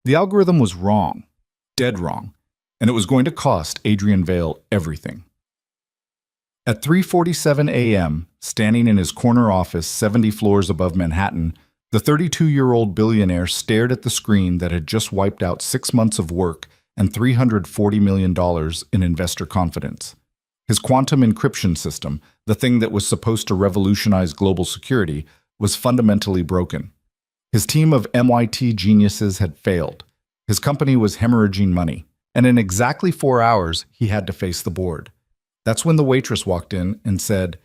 The algorithm was wrong, dead wrong, and it was going to cost Adrian Vale everything. At 3:47 a.m., standing in his corner office 70 floors above Manhattan, the 32-year-old billionaire stared at the screen that had just wiped out 6 months of work and $340 million in investor confidence. His quantum encryption system, the thing that was supposed to revolutionize global security, was fundamentally broken. His team of MIT geniuses had failed. His company was hemorrhaging money, and in exactly 4 hours, he had to face the board. That's when the waitress walked in and said,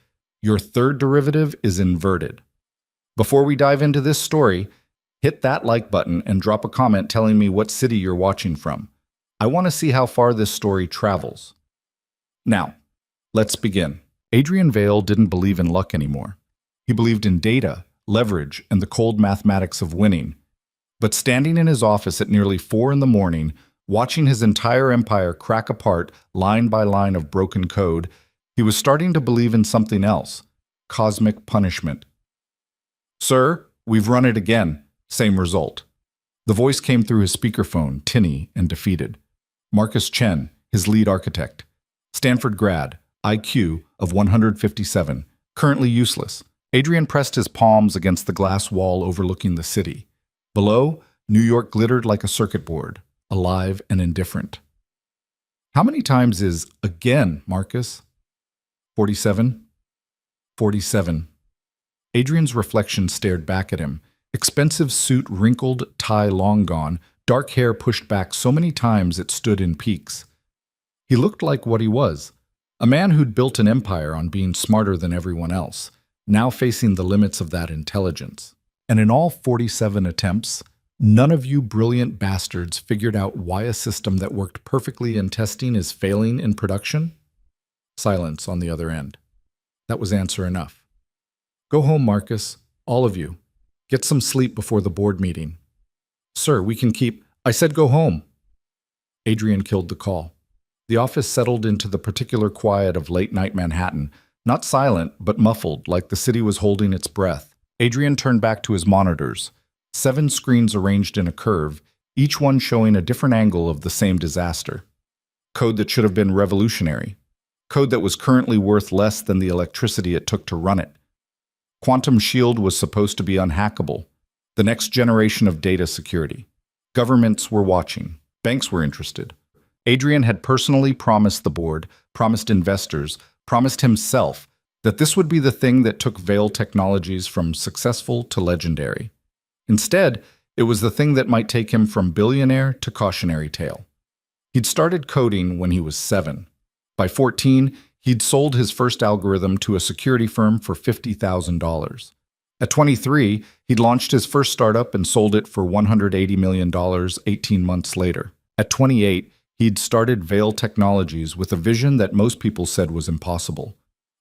"Your third derivative is inverted." Before we dive into this story, hit that like button and drop a comment telling me what city you're watching from. I want to see how far this story travels. Now, let's begin. Adrian Vale didn't believe in luck anymore. He believed in data, leverage, and the cold mathematics of winning. But standing in his office at nearly 4 in the morning, watching his entire empire crack apart line by line of broken code, he was starting to believe in something else: cosmic punishment. "Sir, we've run it again. Same result." The voice came through his speakerphone, tinny and defeated. Marcus Chen, his lead architect. Stanford grad, IQ of 157, currently useless. Adrian pressed his palms against the glass wall overlooking the city. Below, New York glittered like a circuit board, alive and indifferent. "How many times is again, Marcus?" 47. 47. Adrian's reflection stared back at him. Expensive suit wrinkled, tie long gone, dark hair pushed back so many times it stood in peaks. He looked like what he was, a man who'd built an empire on being smarter than everyone else, now facing the limits of that intelligence. And in all 47 attempts, none of you brilliant bastards figured out why a system that worked perfectly in testing is failing in production? Silence on the other end. That was answer enough. "Go home, Marcus, all of you. Get some sleep before the board meeting." "Sir, we can keep—" "I said go home." Adrian killed the call. The office settled into the particular quiet of late-night Manhattan, not silent, but muffled, like the city was holding its breath. Adrian turned back to his monitors. 7 screens arranged in a curve, each one showing a different angle of the same disaster. Code that should have been revolutionary. Code that was currently worth less than the electricity it took to run it. Quantum Shield was supposed to be unhackable, the next generation of data security. Governments were watching. Banks were interested. Adrian had personally promised the board, promised investors, promised himself that this would be the thing that took Vale Technologies from successful to legendary. Instead, it was the thing that might take him from billionaire to cautionary tale. He'd started coding when he was 7. By 14, he'd sold his first algorithm to a security firm for $50,000. At 23, he'd launched his first startup and sold it for $180 million 18 months later. At 28, he'd started Vale Technologies with a vision that most people said was impossible.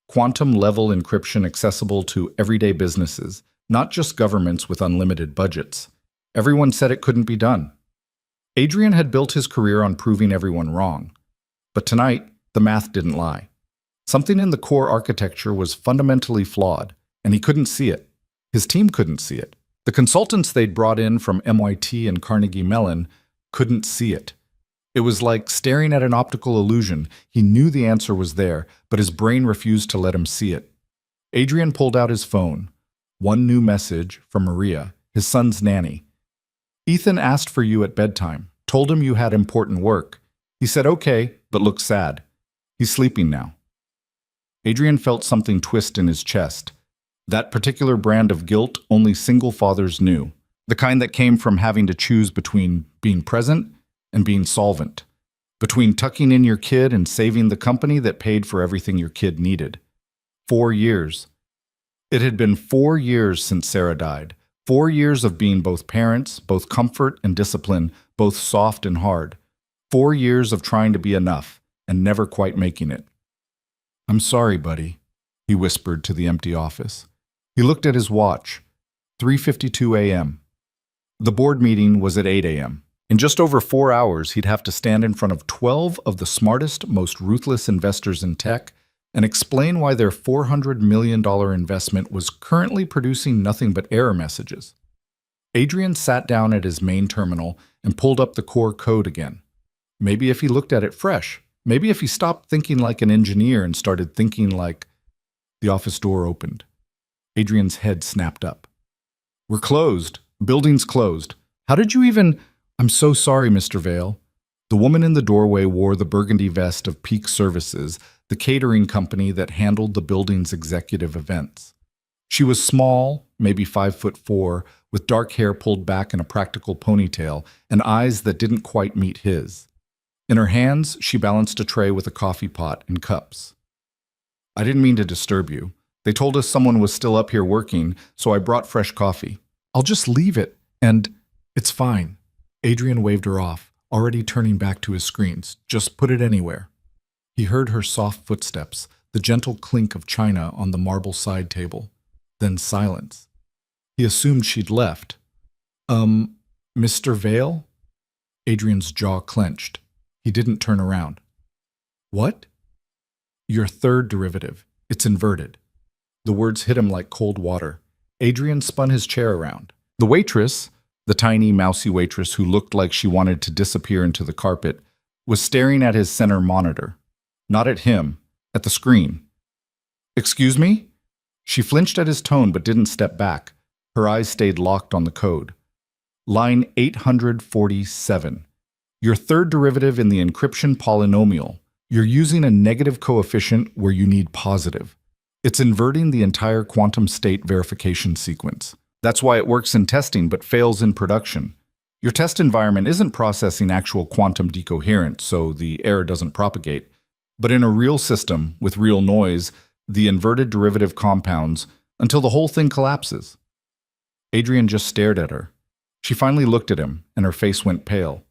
Quantum-level encryption accessible to everyday businesses, not just governments with unlimited budgets. Everyone said it couldn't be done. Adrian had built his career on proving everyone wrong. But tonight, the math didn't lie. Something in the core architecture was fundamentally flawed, and he couldn't see it. His team couldn't see it. The consultants they'd brought in from MIT and Carnegie Mellon couldn't see it. It was like staring at an optical illusion. He knew the answer was there, but his brain refused to let him see it. Adrian pulled out his phone. One new message from Maria, his son's nanny. "Ethan asked for you at bedtime, told him you had important work. He said okay, but looked sad. He's sleeping now." Adrian felt something twist in his chest. That particular brand of guilt only single fathers knew, the kind that came from having to choose between being present and being solvent, between tucking in your kid and saving the company that paid for everything your kid needed. 4 years. It had been 4 years since Sarah died. 4 years of being both parents, both comfort and discipline, both soft and hard. 4 years of trying to be enough and never quite making it. "I'm sorry, buddy," he whispered to the empty office. He looked at his watch. 3:52 a.m. The board meeting was at 8 a.m. In just over 4 hours, he'd have to stand in front of 12 of the smartest, most ruthless investors in tech and explain why their $400 million investment was currently producing nothing but error messages. Adrian sat down at his main terminal and pulled up the core code again. Maybe if he looked at it fresh. Maybe if he stopped thinking like an engineer and started thinking like... The office door opened. Adrian's head snapped up. "We're closed. Building's closed. How did you even..." "I'm so sorry, Mr. Vale." The woman in the doorway wore the burgundy vest of Peak Services, the catering company that handled the building's executive events. She was small, maybe 5'4", with dark hair pulled back in a practical ponytail and eyes that didn't quite meet his. In her hands, she balanced a tray with a coffee pot and cups. "I didn't mean to disturb you. They told us someone was still up here working, so I brought fresh coffee. I'll just leave it, and it's fine." Adrian waved her off, already turning back to his screens. "Just put it anywhere." He heard her soft footsteps, the gentle clink of china on the marble side table. Then silence. He assumed she'd left. Mr. Vale?" Adrian's jaw clenched. He didn't turn around. "What?" "Your third derivative. It's inverted." The words hit him like cold water. Adrian spun his chair around. The waitress, the tiny, mousy waitress who looked like she wanted to disappear into the carpet, was staring at his center monitor. Not at him, at the screen. "Excuse me?" She flinched at his tone but didn't step back. Her eyes stayed locked on the code. "Line 847. Your third derivative in the encryption polynomial. You're using a negative coefficient where you need positive. It's inverting the entire quantum state verification sequence. That's why it works in testing but fails in production. Your test environment isn't processing actual quantum decoherence, so the error doesn't propagate. But in a real system, with real noise, the inverted derivative compounds until the whole thing collapses." Adrian just stared at her. She finally looked at him, and her face went pale.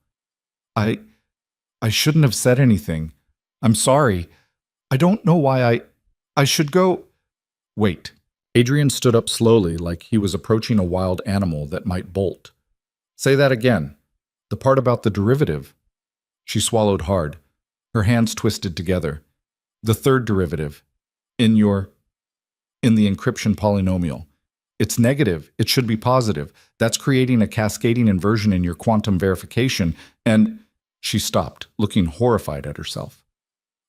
I shouldn't have said anything. I'm sorry. I don't know why I should go..." "Wait." Adrian stood up slowly, like he was approaching a wild animal that might bolt. "Say that again. The part about the derivative." She swallowed hard. Her hands twisted together. "The third derivative. In the encryption polynomial. It's negative. It should be positive. That's creating a cascading inversion in your quantum verification, and..." She stopped, looking horrified at herself.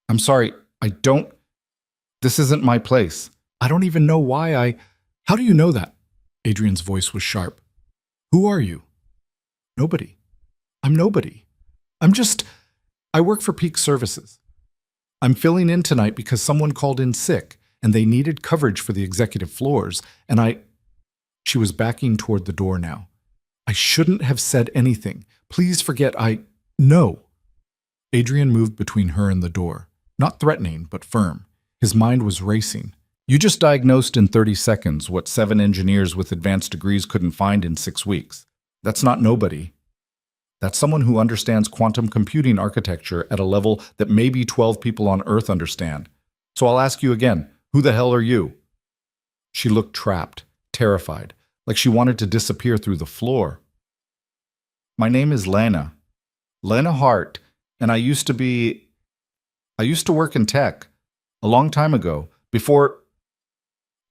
"I'm sorry. This isn't my place. I don't even know why How do you know that?" Adrian's voice was sharp. "Who are you?" "Nobody. I'm nobody. I work for Peak Services. I'm filling in tonight because someone called in sick, and they needed coverage for the executive floors, and She was backing toward the door now. "I shouldn't have said anything. Please forget No." Adrian moved between her and the door, not threatening, but firm. His mind was racing. "You just diagnosed in 30 seconds what 7 engineers with advanced degrees couldn't find in 6 weeks. That's not nobody. That's someone who understands quantum computing architecture at a level that maybe 12 people on Earth understand. So I'll ask you again, who the hell are you?" She looked trapped, terrified, like she wanted to disappear through the floor. "My name is Lena Hart, and I used to work in tech, a long time ago, before..."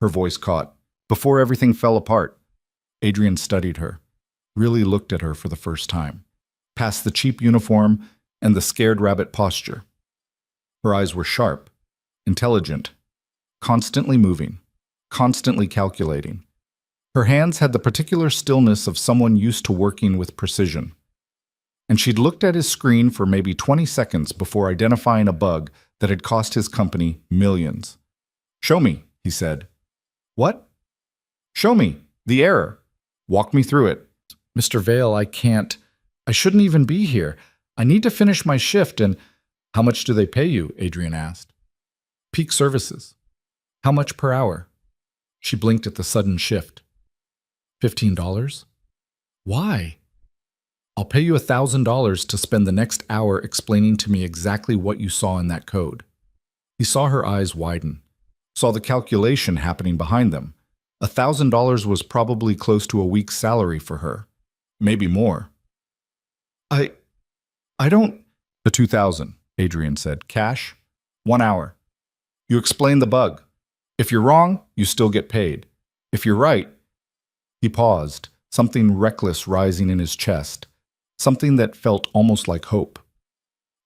Her voice caught. "Before everything fell apart." Adrian studied her, really looked at her for the first time, past the cheap uniform and the scared rabbit posture. Her eyes were sharp, intelligent, constantly moving, constantly calculating. Her hands had the particular stillness of someone used to working with precision. And she'd looked at his screen for maybe 20 seconds before identifying a bug that had cost his company millions. "Show me," he said. "What?" "Show me. The error. Walk me through it." "Mr. Vale, I shouldn't even be here. I need to finish my shift and..." "How much do they pay you?" Adrian asked. "Peak Services." "How much per hour?" She blinked at the sudden shift. $15? "Why?" "I'll pay you $1,000 to spend the next hour explaining to me exactly what you saw in that code." He saw her eyes widen, saw the calculation happening behind them. $1,000 was probably close to a week's salary for her, maybe more. I don't..." "The 2,000, Adrian said. "Cash. 1 hour. You explain the bug. If you're wrong, you still get paid. If you're right..." He paused, something reckless rising in his chest. something that felt almost like hope.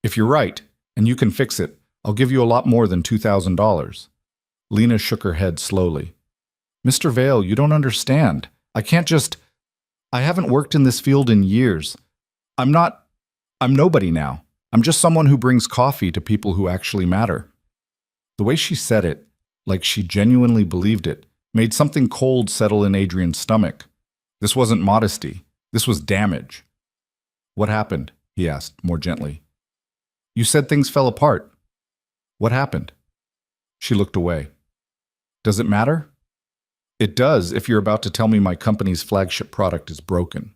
If you're right, and you can fix it, I'll give you a lot more than $2,000. Lena shook her head slowly. Mr. Vale, you don't understand. I haven't worked in this field in years. I'm nobody now. I'm just someone who brings coffee to people who actually matter. The way she said it, like she genuinely believed it, made something cold settle in Adrian's stomach. This wasn't modesty. This was damage. What happened? He asked, more gently. You said things fell apart. What happened? She looked away. Does it matter? It does if you're about to tell me my company's flagship product is broken.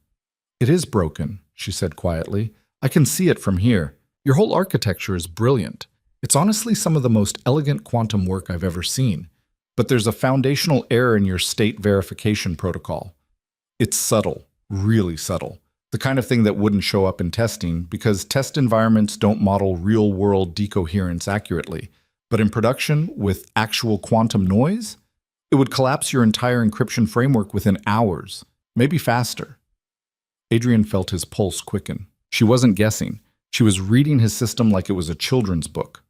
It is broken, she said quietly. I can see it from here. Your whole architecture is brilliant. It's honestly some of the most elegant quantum work I've ever seen. But there's a foundational error in your state verification protocol. It's subtle, really subtle. The kind of thing that wouldn't show up in testing because test environments don't model real-world decoherence accurately. But in production, with actual quantum noise, it would collapse your entire encryption framework within hours, maybe faster. Adrian felt his pulse quicken. She wasn't guessing. She was reading his system like it was a children's book.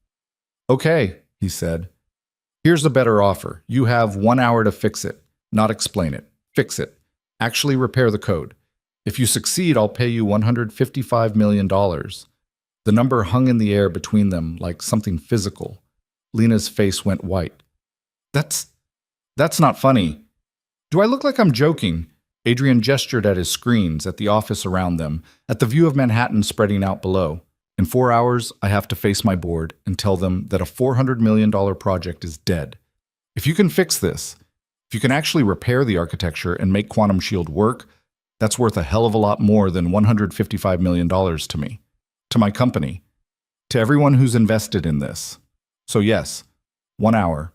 Okay, he said. Here's a better offer. You have 1 hour to fix it, not explain it. Fix it. Actually repair the code. If you succeed, I'll pay you $155 million. The number hung in the air between them like something physical. Lena's face went white. That's not funny. Do I look like I'm joking? Adrian gestured at his screens, at the office around them, at the view of Manhattan spreading out below. In 4 hours, I have to face my board and tell them that a $400 million project is dead. If you can fix this, if you can actually repair the architecture and make Quantum Shield work, that's worth a hell of a lot more than $155 million to me, to my company, to everyone who's invested in this. So yes, 1 hour,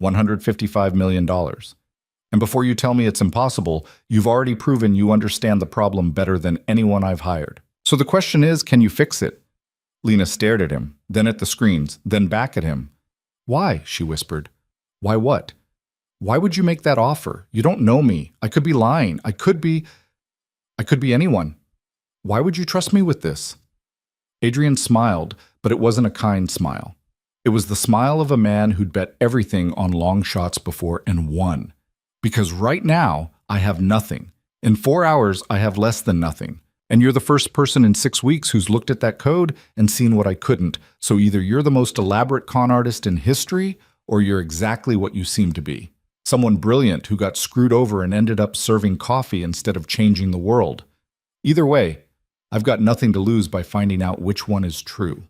$155 million. And before you tell me it's impossible, you've already proven you understand the problem better than anyone I've hired. So the question is, can you fix it? Lena stared at him, then at the screens, then back at him. Why? She whispered. Why what? Why would you make that offer? You don't know me. I could be lying. I could be anyone. Why would you trust me with this? Adrian smiled, but it wasn't a kind smile. It was the smile of a man who'd bet everything on long shots before and won. Because right now, I have nothing. In 4 hours, I have less than nothing. And you're the first person in 6 weeks who's looked at that code and seen what I couldn't. So either you're the most elaborate con artist in history, or you're exactly what you seem to be. Someone brilliant who got screwed over and ended up serving coffee instead of changing the world. Either way, I've got nothing to lose by finding out which one is true.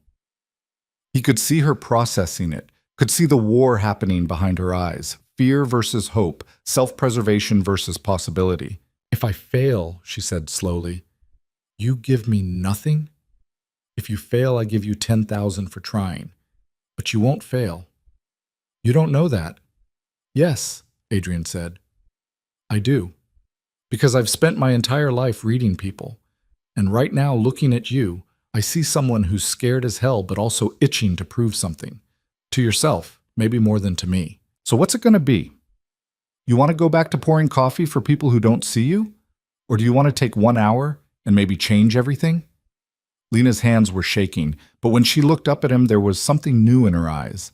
He could see her processing it, could see the war happening behind her eyes. Fear versus hope, self-preservation versus possibility. If I fail, she said slowly, you give me nothing? If you fail, I give you 10,000 for trying. But you won't fail. You don't know that. Yes, Adrian said. I do. Because I've spent my entire life reading people. And right now, looking at you, I see someone who's scared as hell but also itching to prove something. To yourself, maybe more than to me. So what's it going to be? You want to go back to pouring coffee for people who don't see you? Or do you want to take 1 hour and maybe change everything? Lena's hands were shaking, but when she looked up at him, there was something new in her eyes.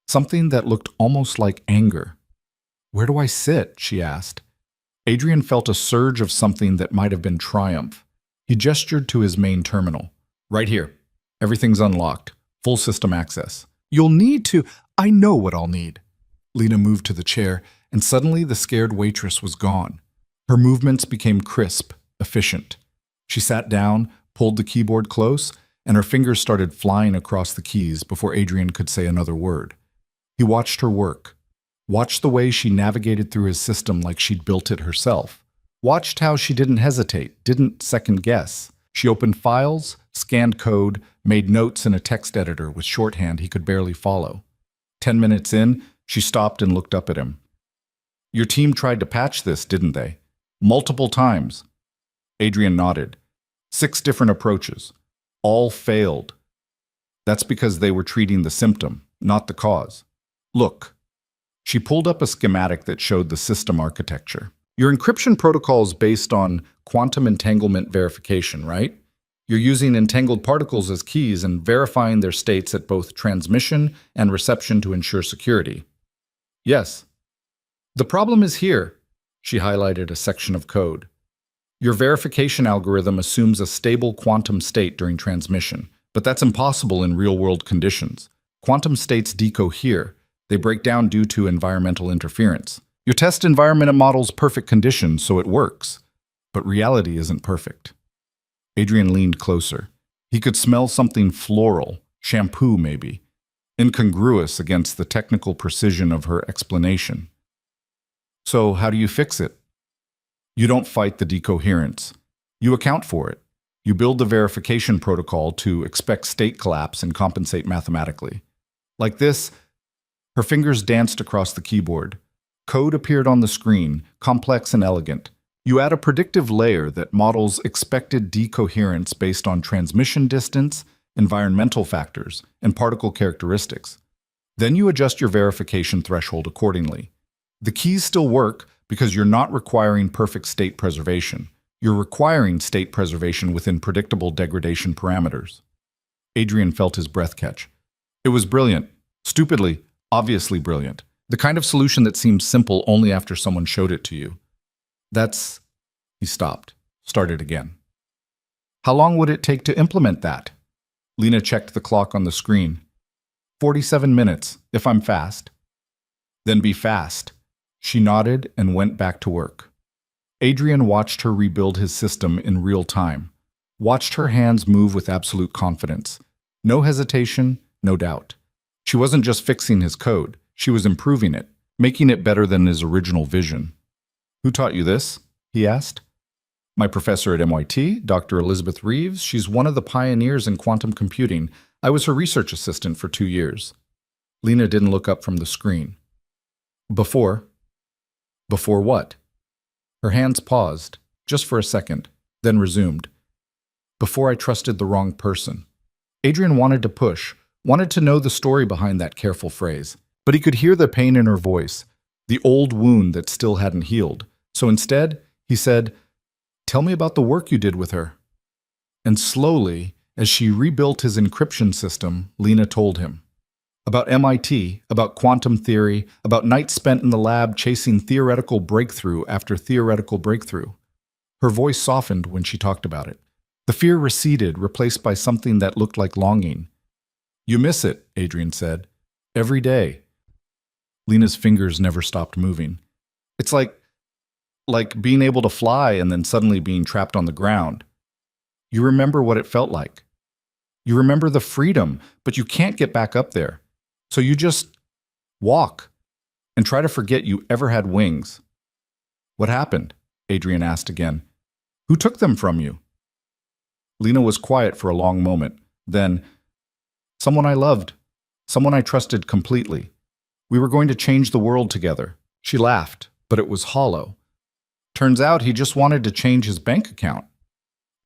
Something that looked almost like anger. Where do I sit? She asked. Adrian felt a surge of something that might have been triumph. He gestured to his main terminal. Right here. Everything's unlocked. Full system access. You'll need to... I know what I'll need. Lena moved to the chair, and suddenly the scared waitress was gone. Her movements became crisp, efficient. She sat down, pulled the keyboard close, and her fingers started flying across the keys before Adrian could say another word. He watched her work. Watched the way she navigated through his system like she'd built it herself. Watched how she didn't hesitate, didn't second guess. She opened files, scanned code, made notes in a text editor with shorthand he could barely follow. 10 minutes in, she stopped and looked up at him. Your team tried to patch this, didn't they? Multiple times. Adrian nodded. 6 different approaches. All failed. That's because they were treating the symptom, not the cause. Look. She pulled up a schematic that showed the system architecture. Your encryption protocol is based on quantum entanglement verification, right? You're using entangled particles as keys and verifying their states at both transmission and reception to ensure security. Yes. The problem is here. She highlighted a section of code. Your verification algorithm assumes a stable quantum state during transmission, but that's impossible in real-world conditions. Quantum states decohere. They break down due to environmental interference. Your test environment models perfect conditions, so it works. But reality isn't perfect. Adrian leaned closer. He could smell something floral, shampoo maybe, incongruous against the technical precision of her explanation. So how do you fix it? You don't fight the decoherence. You account for it. You build the verification protocol to expect state collapse and compensate mathematically. Like this, her fingers danced across the keyboard. Code appeared on the screen, complex and elegant. You add a predictive layer that models expected decoherence based on transmission distance, environmental factors, and particle characteristics. Then you adjust your verification threshold accordingly. The keys still work because you're not requiring perfect state preservation. You're requiring state preservation within predictable degradation parameters. Adrian felt his breath catch. It was brilliant. Stupidly, obviously brilliant. The kind of solution that seems simple only after someone showed it to you. He stopped, started again. How long would it take to implement that? Lena checked the clock on the screen. 47 minutes, if I'm fast. Then be fast. She nodded and went back to work. Adrian watched her rebuild his system in real time, watched her hands move with absolute confidence. No hesitation, no doubt. She wasn't just fixing his code, she was improving it, making it better than his original vision. Who taught you this? He asked. My professor at MIT, Dr. Elizabeth Reeves. She's one of the pioneers in quantum computing. I was her research assistant for 2 years. Lena didn't look up from the screen. Before what? Her hands paused, just for a second, then resumed. Before I trusted the wrong person. Adrian wanted to push, wanted to know the story behind that careful phrase, but he could hear the pain in her voice, the old wound that still hadn't healed. So instead, he said, "Tell me about the work you did with her." And slowly, as she rebuilt his encryption system, Lena told him. About MIT, about quantum theory, about nights spent in the lab chasing theoretical breakthrough after theoretical breakthrough. Her voice softened when she talked about it. The fear receded, replaced by something that looked like longing. You miss it, Adrian said. Every day. Lena's fingers never stopped moving. It's like being able to fly and then suddenly being trapped on the ground. You remember what it felt like. You remember the freedom, but you can't get back up there. So you just walk and try to forget you ever had wings. What happened? Adrian asked again. Who took them from you? Lena was quiet for a long moment. Then, someone I loved, someone I trusted completely. We were going to change the world together. She laughed, but it was hollow. Turns out he just wanted to change his bank account.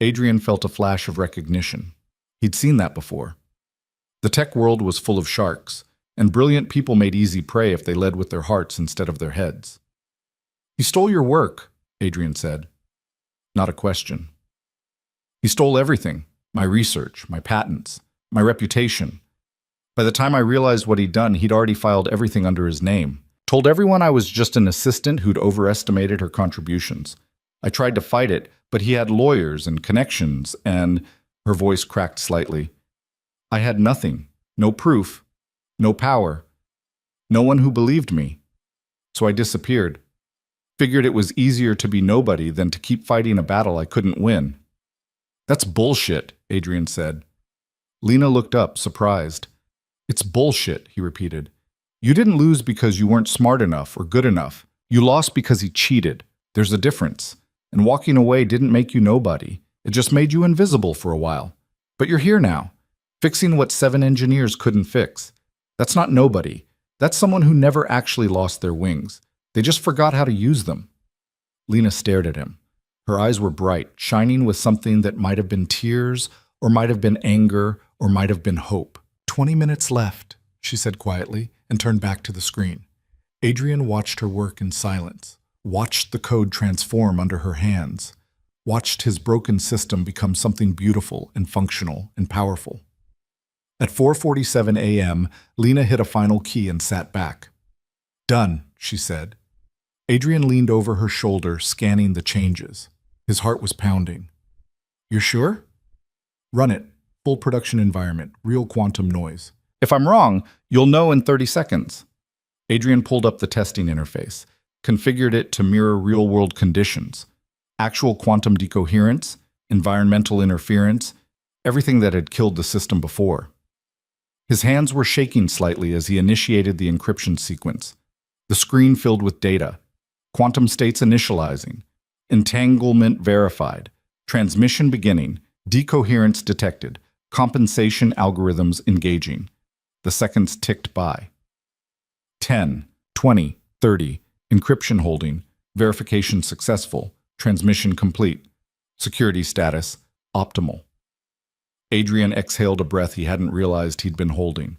Adrian felt a flash of recognition. He'd seen that before. The tech world was full of sharks, and brilliant people made easy prey if they led with their hearts instead of their heads. He stole your work, Adrian said. Not a question. He stole everything, my research, my patents, my reputation. By the time I realized what he'd done, he'd already filed everything under his name. Told everyone I was just an assistant who'd overestimated her contributions. I tried to fight it, but he had lawyers and connections, and her voice cracked slightly. I had nothing, no proof, no power, no one who believed me. So I disappeared. Figured it was easier to be nobody than to keep fighting a battle I couldn't win. That's bullshit, Adrian said. Lena looked up, surprised. It's bullshit, he repeated. You didn't lose because you weren't smart enough or good enough. You lost because he cheated. There's a difference. And walking away didn't make you nobody. It just made you invisible for a while. But you're here now, fixing what 7 engineers couldn't fix. That's not nobody. That's someone who never actually lost their wings. They just forgot how to use them. Lena stared at him. Her eyes were bright, shining with something that might have been tears, or might have been anger, or might have been hope. 20 minutes left, she said quietly, and turned back to the screen. Adrian watched her work in silence, watched the code transform under her hands, watched his broken system become something beautiful and functional and powerful. At 4:47 a.m., Lena hit a final key and sat back. "Done," she said. Adrian leaned over her shoulder, scanning the changes. His heart was pounding. "You're sure?" "Run it. Full production environment, real quantum noise. If I'm wrong, you'll know in 30 seconds. Adrian pulled up the testing interface, configured it to mirror real-world conditions. Actual quantum decoherence, environmental interference, everything that had killed the system before. His hands were shaking slightly as he initiated the encryption sequence. The screen filled with data. Quantum states initializing. Entanglement verified. Transmission beginning. Decoherence detected. Compensation algorithms engaging. The seconds ticked by. 10, 20, 30. Encryption holding. Verification successful. Transmission complete. Security status optimal. Adrian exhaled a breath he hadn't realized he'd been holding.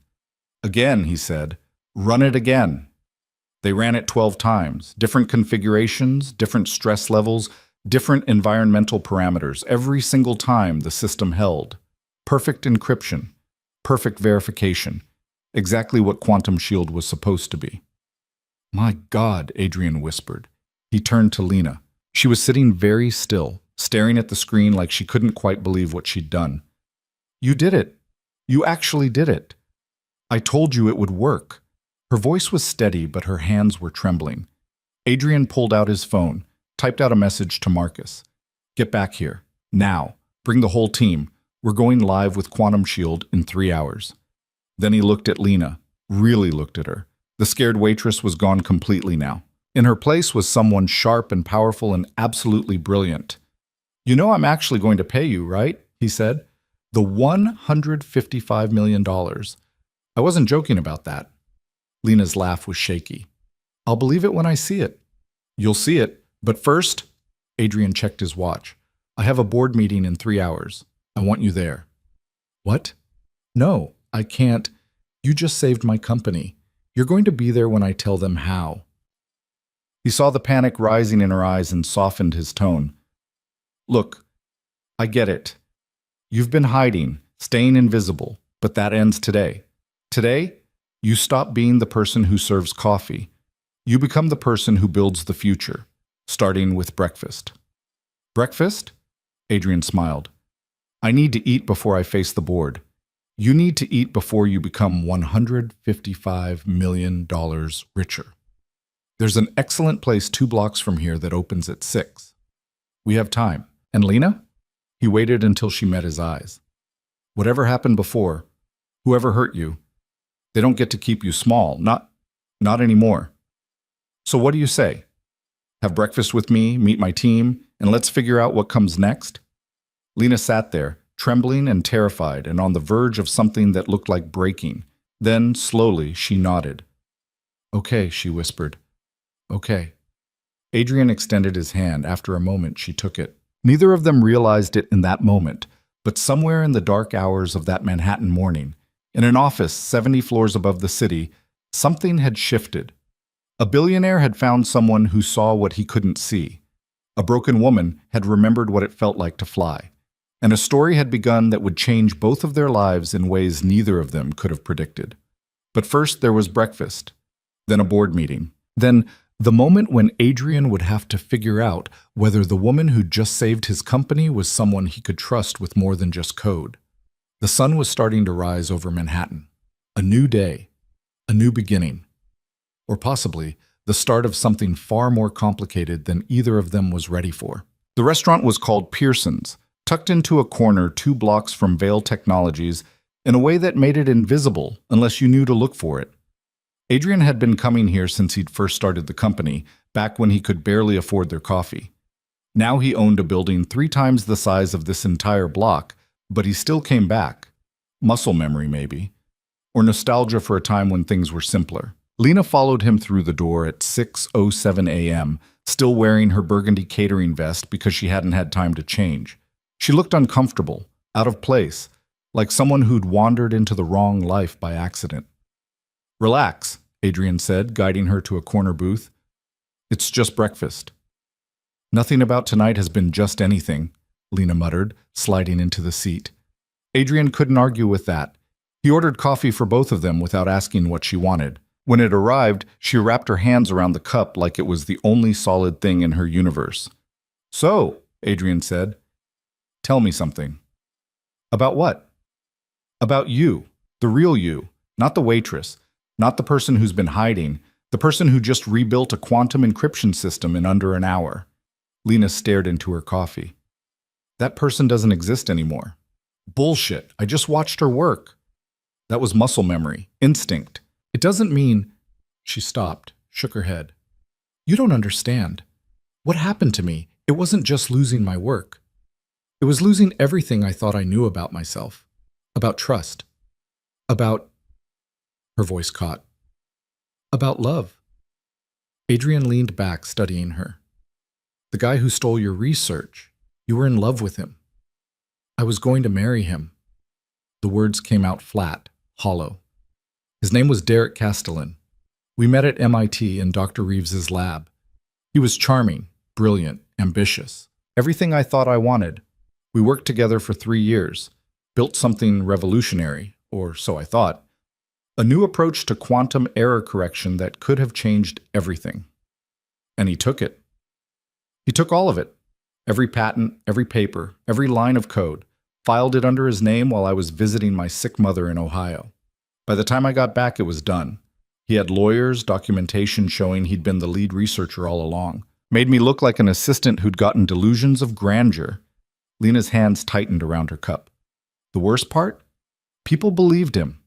"Again," he said. "Run it again." They ran it 12 times. Different configurations, different stress levels, different environmental parameters. Every single time the system held. Perfect encryption. Perfect verification. Exactly what Quantum Shield was supposed to be. "My God," Adrian whispered. He turned to Lena. She was sitting very still, staring at the screen like she couldn't quite believe what she'd done. "You did it. You actually did it. I told you it would work." Her voice was steady, but her hands were trembling. Adrian pulled out his phone, typed out a message to Marcus. "Get back here. Now. Bring the whole team. We're going live with Quantum Shield in 3 hours." Then he looked at Lena, really looked at her. The scared waitress was gone completely now. In her place was someone sharp and powerful and absolutely brilliant. "You know I'm actually going to pay you, right?" he said. "The $155 million. I wasn't joking about that." Lena's laugh was shaky. "I'll believe it when I see it." "You'll see it, but first," Adrian checked his watch. "I have a board meeting in 3 hours. I want you there." "What?" "No, I can't. You just saved my company. You're going to be there when I tell them how." He saw the panic rising in her eyes and softened his tone. "Look, I get it. You've been hiding, staying invisible, but that ends today. Today, you stop being the person who serves coffee. You become the person who builds the future, starting with breakfast." "Breakfast?" Adrian smiled. "I need to eat before I face the board. You need to eat before you become $155 million richer. There's an excellent place 2 blocks from here that opens at 6. We have time. And Lena?" He waited until she met his eyes. "Whatever happened before, whoever hurt you, they don't get to keep you small. Not anymore. So what do you say? Have breakfast with me, meet my team, and let's figure out what comes next?" Lena sat there, trembling and terrified and on the verge of something that looked like breaking. Then, slowly, she nodded. "Okay," she whispered. "Okay." Adrian extended his hand. After a moment, she took it. Neither of them realized it in that moment, but somewhere in the dark hours of that Manhattan morning, in an office 70 floors above the city, something had shifted. A billionaire had found someone who saw what he couldn't see. A broken woman had remembered what it felt like to fly. And a story had begun that would change both of their lives in ways neither of them could have predicted. But first there was breakfast, then a board meeting, then the moment when Adrian would have to figure out whether the woman who'd just saved his company was someone he could trust with more than just code. The sun was starting to rise over Manhattan. A new day, a new beginning. Or possibly the start of something far more complicated than either of them was ready for. The restaurant was called Pearson's, tucked into a corner 2 blocks from Vail Technologies in a way that made it invisible unless you knew to look for it. Adrian had been coming here since he'd first started the company, back when he could barely afford their coffee. Now he owned a building 3 times the size of this entire block, but he still came back. Muscle memory, maybe. Or nostalgia for a time when things were simpler. Lena followed him through the door at 6:07 a.m., still wearing her burgundy catering vest because she hadn't had time to change. She looked uncomfortable, out of place, like someone who'd wandered into the wrong life by accident. "Relax," Adrian said, guiding her to a corner booth. "It's just breakfast." Nothing about tonight has been just anything, Lena muttered, sliding into the seat. Adrian couldn't argue with that. He ordered coffee for both of them without asking what she wanted. When it arrived, she wrapped her hands around the cup like it was the only solid thing in her universe. "So," Adrian said, "tell me something." "About what?" "About you, the real you, not the waitress, not the person who's been hiding, the person who just rebuilt a quantum encryption system in under an hour." Lena stared into her coffee. "That person doesn't exist anymore." "Bullshit, I just watched her work." "That was muscle memory, instinct. It doesn't mean—" She stopped, shook her head. "You don't understand. What happened to me, it wasn't just losing my work. It was losing everything I thought I knew about myself, about trust, about—" Her voice caught. "About love." Adrian leaned back, studying her. "The guy who stole your research, you were in love with him. I was going to marry him." The words came out flat, hollow. "His name was Derek Castellan. We met at MIT in Dr. Reeves's lab. He was charming, brilliant, ambitious. Everything I thought I wanted. We worked together for 3 years, built something revolutionary, or so I thought. A new approach to quantum error correction that could have changed everything. And he took it. He took all of it. Every patent, every paper, every line of code. Filed it under his name while I was visiting my sick mother in Ohio. By the time I got back, it was done. He had lawyers, documentation showing he'd been the lead researcher all along. Made me look like an assistant who'd gotten delusions of grandeur." Lena's hands tightened around her cup. "The worst part? People believed him.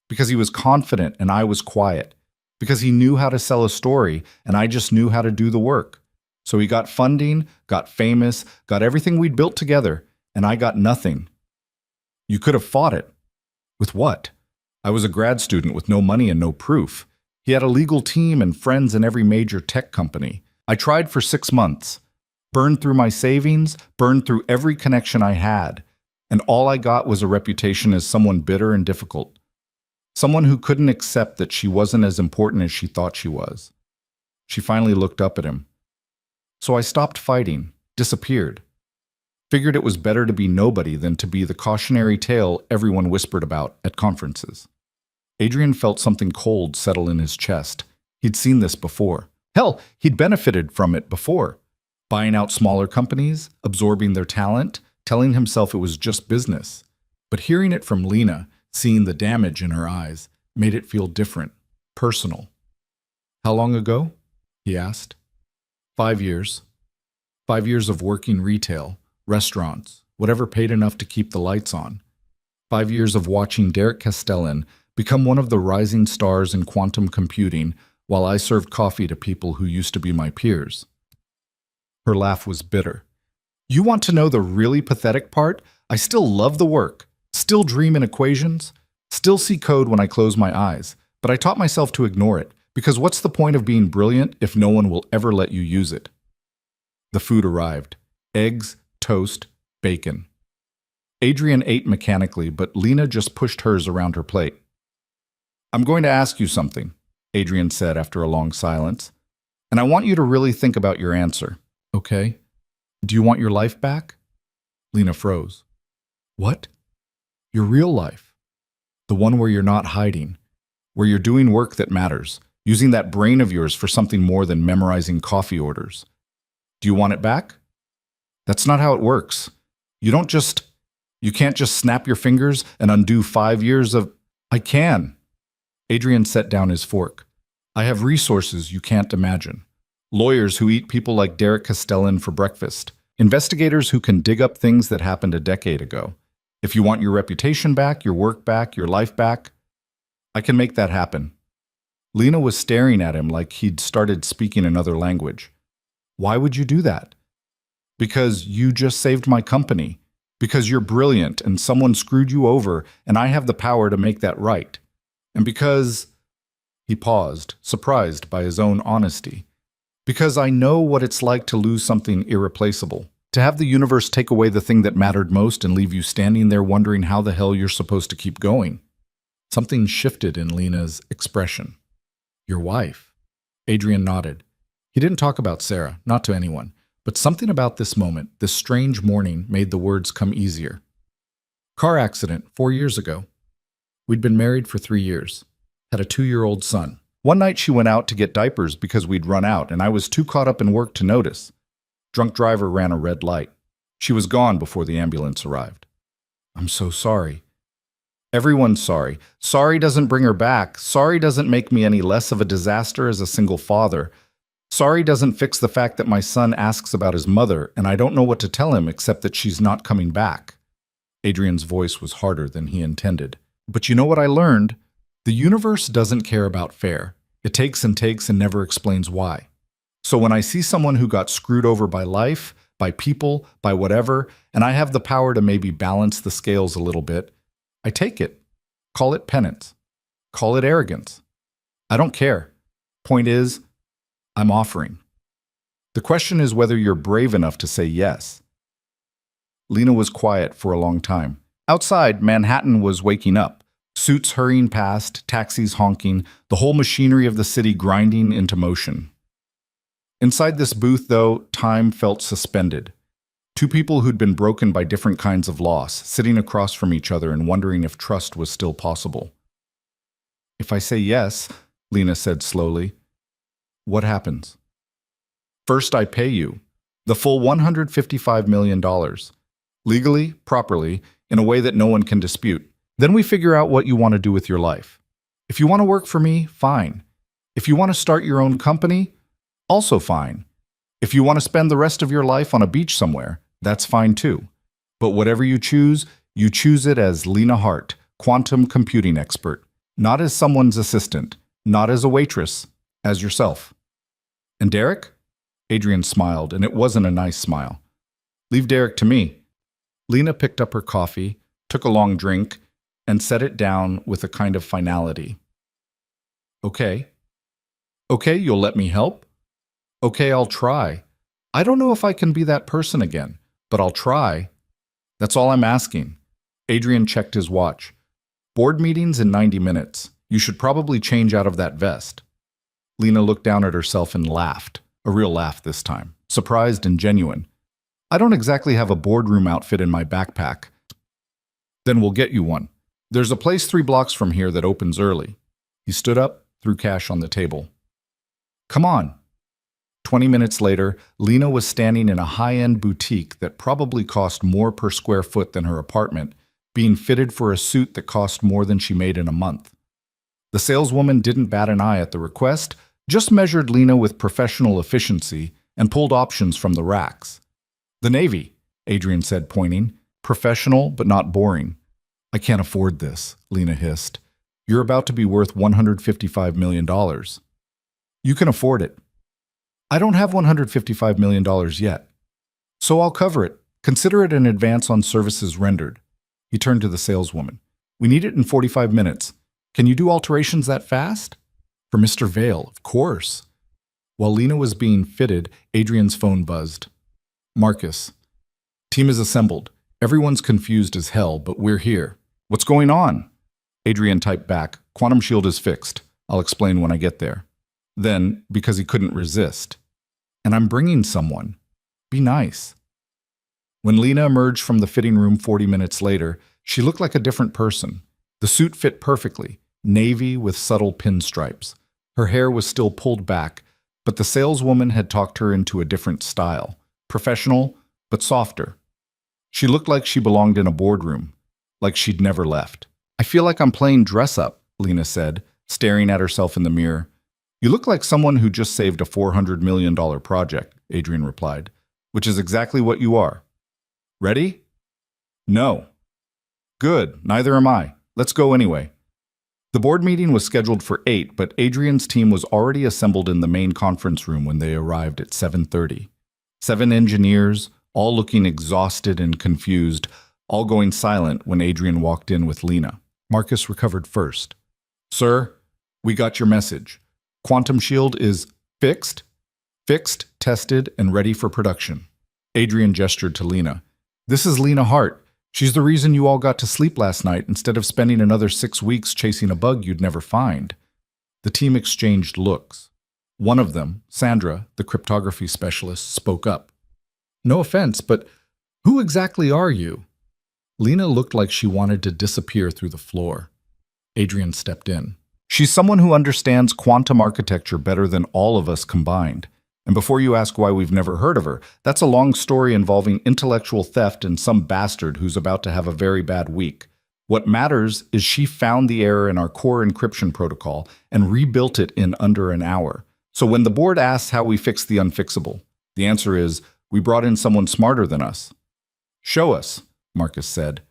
Because he was confident and I was quiet. Because he knew how to sell a story and I just knew how to do the work. So he got funding, got famous, got everything we'd built together, and I got nothing. You could have fought it. With what? I was a grad student with no money and no proof. He had a legal team and friends in every major tech company. I tried for 6 months. Burned through my savings, burned through every connection I had. And all I got was a reputation as someone bitter and difficult. Someone who couldn't accept that she wasn't as important as she thought she was." She finally looked up at him. "So I stopped fighting, disappeared. Figured it was better to be nobody than to be the cautionary tale everyone whispered about at conferences." Adrian felt something cold settle in his chest. He'd seen this before. Hell, he'd benefited from it before. Buying out smaller companies, absorbing their talent, telling himself it was just business. But hearing it from Lena, seeing the damage in her eyes, made it feel different, personal. "How long ago?" he asked. 5 years. 5 years of working retail, restaurants, whatever paid enough to keep the lights on. 5 years of watching Derek Castellan become one of the rising stars in quantum computing while I served coffee to people who used to be my peers. Her laugh was bitter. "You want to know the really pathetic part? I still love the work, still dream in equations, still see code when I close my eyes, but I taught myself to ignore it, because what's the point of being brilliant if no one will ever let you use it?" The food arrived. Eggs, toast, bacon. Adrian ate mechanically, but Lena just pushed hers around her plate. "I'm going to ask you something," Adrian said after a long silence, "and I want you to really think about your answer." "Okay. Do you want your life back?" Lena froze. "What?" "Your real life. The one where you're not hiding, where you're doing work that matters, using that brain of yours for something more than memorizing coffee orders. Do you want it back?" "That's not how it works. You can't just snap your fingers and undo 5 years of—" "I can." Adrian set down his fork. "I have resources you can't imagine. Lawyers who eat people like Derek Castellan for breakfast. Investigators who can dig up things that happened a decade ago. If you want your reputation back, your work back, your life back, I can make that happen." Lena was staring at him like he'd started speaking another language. "Why would you do that?" "Because you just saved my company. Because you're brilliant and someone screwed you over and I have the power to make that right. And because—" He paused, surprised by his own honesty. "Because I know what it's like to lose something irreplaceable. To have the universe take away the thing that mattered most and leave you standing there wondering how the hell you're supposed to keep going." Something shifted in Lena's expression. "Your wife." Adrian nodded. He didn't talk about Sarah, not to anyone, But something about this moment, this strange morning, made the words come easier. Car accident 4 years ago. We'd been married for 3 years. Had a 2-year-old son. One night she went out to get diapers because we'd run out, and I was too caught up in work to notice. Drunk driver ran a red light. She was gone before the ambulance arrived. I'm so sorry. Everyone's sorry. Sorry doesn't bring her back. Sorry doesn't make me any less of a disaster as a single father. Sorry doesn't fix the fact that my son asks about his mother, and I don't know what to tell him except that she's not coming back. Adrian's voice was harder than he intended. But you know what I learned? The universe doesn't care about fair. It takes and never explains why. So when I see someone who got screwed over by life, by people, by whatever, and I have the power to maybe balance the scales a little bit, I take it. Call it penance. Call it arrogance. I don't care. Point is, I'm offering. The question is whether you're brave enough to say yes. Lena was quiet for a long time. Outside, Manhattan was waking up. Suits hurrying past, taxis honking, the whole machinery of the city grinding into motion. Inside this booth, though, time felt suspended. Two people who'd been broken by different kinds of loss, sitting across from each other and wondering if trust was still possible. If I say yes, Lena said slowly, what happens? First, I pay you. The full $155 million. Legally, properly, in a way that no one can dispute. Then we figure out what you want to do with your life. If you want to work for me, fine. If you want to start your own company, also fine. If you want to spend the rest of your life on a beach somewhere, that's fine too. But whatever you choose it as Lena Hart, quantum computing expert, not as someone's assistant, not as a waitress, as yourself. And Derek? Adrian smiled, and it wasn't a nice smile. Leave Derek to me. Lena picked up her coffee, took a long drink, and set it down with a kind of finality. Okay. Okay, you'll let me help? Okay, I'll try. I don't know if I can be that person again, but I'll try. That's all I'm asking. Adrian checked his watch. Board meetings in 90 minutes. You should probably change out of that vest. Lena looked down at herself and laughed. A real laugh this time. Surprised and genuine. I don't exactly have a boardroom outfit in my backpack. Then we'll get you one. There's a place 3 blocks from here that opens early. He stood up, threw cash on the table. Come on. 20 minutes later, Lena was standing in a high-end boutique that probably cost more per square foot than her apartment, being fitted for a suit that cost more than she made in a month. The saleswoman didn't bat an eye at the request, just measured Lena with professional efficiency and pulled options from the racks. The Navy, Adrian said, pointing. Professional, but not boring. I can't afford this, Lena hissed. You're about to be worth $155 million. You can afford it. I don't have $155 million yet. So I'll cover it. Consider it an advance on services rendered. He turned to the saleswoman. We need it in 45 minutes. Can you do alterations that fast? For Mr. Vale, of course. While Lena was being fitted, Adrian's phone buzzed. Marcus. Team is assembled. Everyone's confused as hell, but we're here. What's going on? Adrian typed back. Quantum shield is fixed. I'll explain when I get there. Then, because he couldn't resist. And I'm bringing someone. Be nice. When Lena emerged from the fitting room 40 minutes later, she looked like a different person. The suit fit perfectly, navy with subtle pinstripes. Her hair was still pulled back, but the saleswoman had talked her into a different style. Professional, but softer. She looked like she belonged in a boardroom, like she'd never left. I feel like I'm playing dress-up, Lena said, staring at herself in the mirror. You look like someone who just saved a $400 million project, Adrian replied, which is exactly what you are. Ready? No. Good, neither am I. Let's go anyway. The board meeting was scheduled for 8, but Adrian's team was already assembled in the main conference room when they arrived at 7:30. 7 engineers, all looking exhausted and confused, all going silent when Adrian walked in with Lena. Marcus recovered first. Sir, we got your message. Quantum shield is fixed, tested, and ready for production. Adrian gestured to Lena. This is Lena Hart. She's the reason you all got to sleep last night instead of spending another 6 weeks chasing a bug you'd never find. The team exchanged looks. One of them, Sandra, the cryptography specialist, spoke up. No offense, but who exactly are you? Lena looked like she wanted to disappear through the floor. Adrian stepped in. She's someone who understands quantum architecture better than all of us combined. And before you ask why we've never heard of her, that's a long story involving intellectual theft and some bastard who's about to have a very bad week. What matters is she found the error in our core encryption protocol and rebuilt it in under an hour. So when the board asks how we fix the unfixable, the answer is, we brought in someone smarter than us. Show us, Marcus said.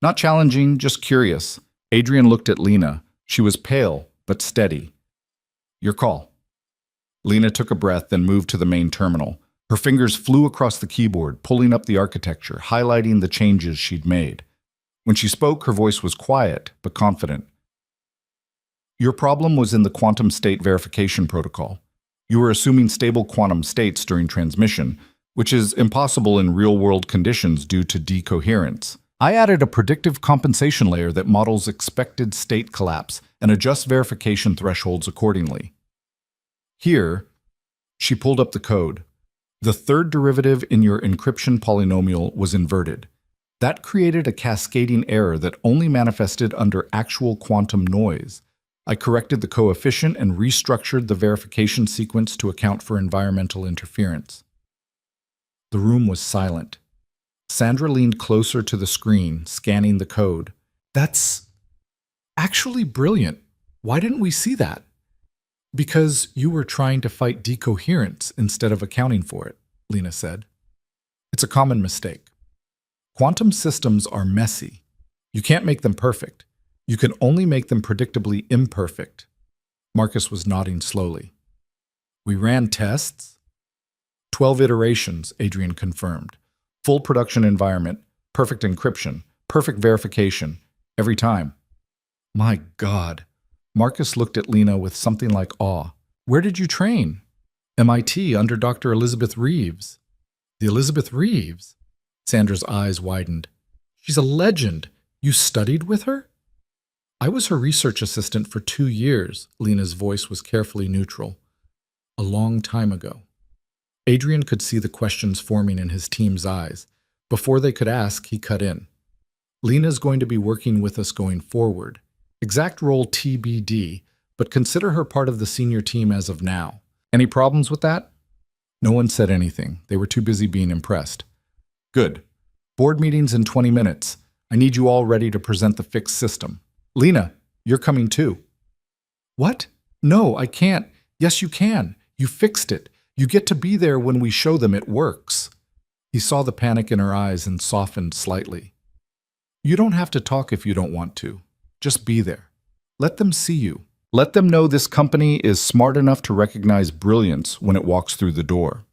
Not challenging, just curious. Adrian looked at Lena. She was pale, but steady. Your call. Lena took a breath, then moved to the main terminal. Her fingers flew across the keyboard, pulling up the architecture, highlighting the changes she'd made. When she spoke, her voice was quiet, but confident. Your problem was in the quantum state verification protocol. You were assuming stable quantum states during transmission, which is impossible in real-world conditions due to decoherence. I added a predictive compensation layer that models expected state collapse and adjusts verification thresholds accordingly. Here, she pulled up the code. The third derivative in your encryption polynomial was inverted. That created a cascading error that only manifested under actual quantum noise. I corrected the coefficient and restructured the verification sequence to account for environmental interference. The room was silent. Sandra leaned closer to the screen, scanning the code. That's actually brilliant. Why didn't we see that? Because you were trying to fight decoherence instead of accounting for it, Lena said. It's a common mistake. Quantum systems are messy. You can't make them perfect. You can only make them predictably imperfect. Marcus was nodding slowly. We ran tests. 12 iterations, Adrian confirmed. Full production environment, perfect encryption, perfect verification, every time. My God. Marcus looked at Lena with something like awe. Where did you train? MIT, under Dr. Elizabeth Reeves. The Elizabeth Reeves? Sandra's eyes widened. She's a legend. You studied with her? I was her research assistant for 2 years. Lena's voice was carefully neutral. A long time ago. Adrian could see the questions forming in his team's eyes. Before they could ask, he cut in. Lena's going to be working with us going forward. Exact role TBD, but consider her part of the senior team as of now. Any problems with that? No one said anything. They were too busy being impressed. Good. Board meeting's in 20 minutes. I need you all ready to present the fixed system. Lena, you're coming too. What? No, I can't. Yes, you can. You fixed it. You get to be there when we show them it works. He saw the panic in her eyes and softened slightly. You don't have to talk if you don't want to. Just be there. Let them see you. Let them know this company is smart enough to recognize brilliance when it walks through the door.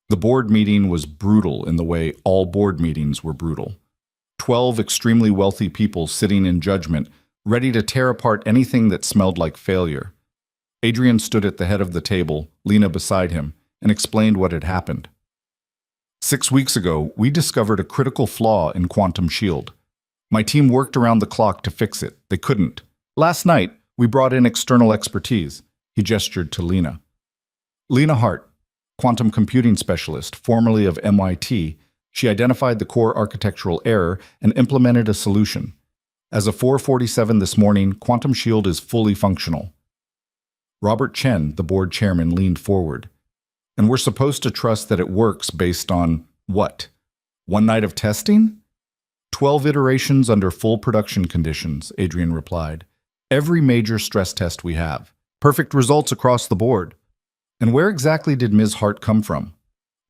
The board meeting was brutal in the way all board meetings were brutal. 12 extremely wealthy people sitting in judgment, ready to tear apart anything that smelled like failure. Adrian stood at the head of the table, Lena beside him, and explained what had happened. 6 weeks ago, we discovered a critical flaw in Quantum Shield. My team worked around the clock to fix it. They couldn't. Last night, we brought in external expertise. He gestured to Lena. Lena Hart, quantum computing specialist, formerly of MIT, she identified the core architectural error and implemented a solution. As of 4:47 this morning, Quantum Shield is fully functional. Robert Chen, the board chairman, leaned forward. And we're supposed to trust that it works based on what? One night of testing? 12 iterations under full production conditions, Adrian replied. Every major stress test we have. Perfect results across the board. And where exactly did Ms. Hart come from?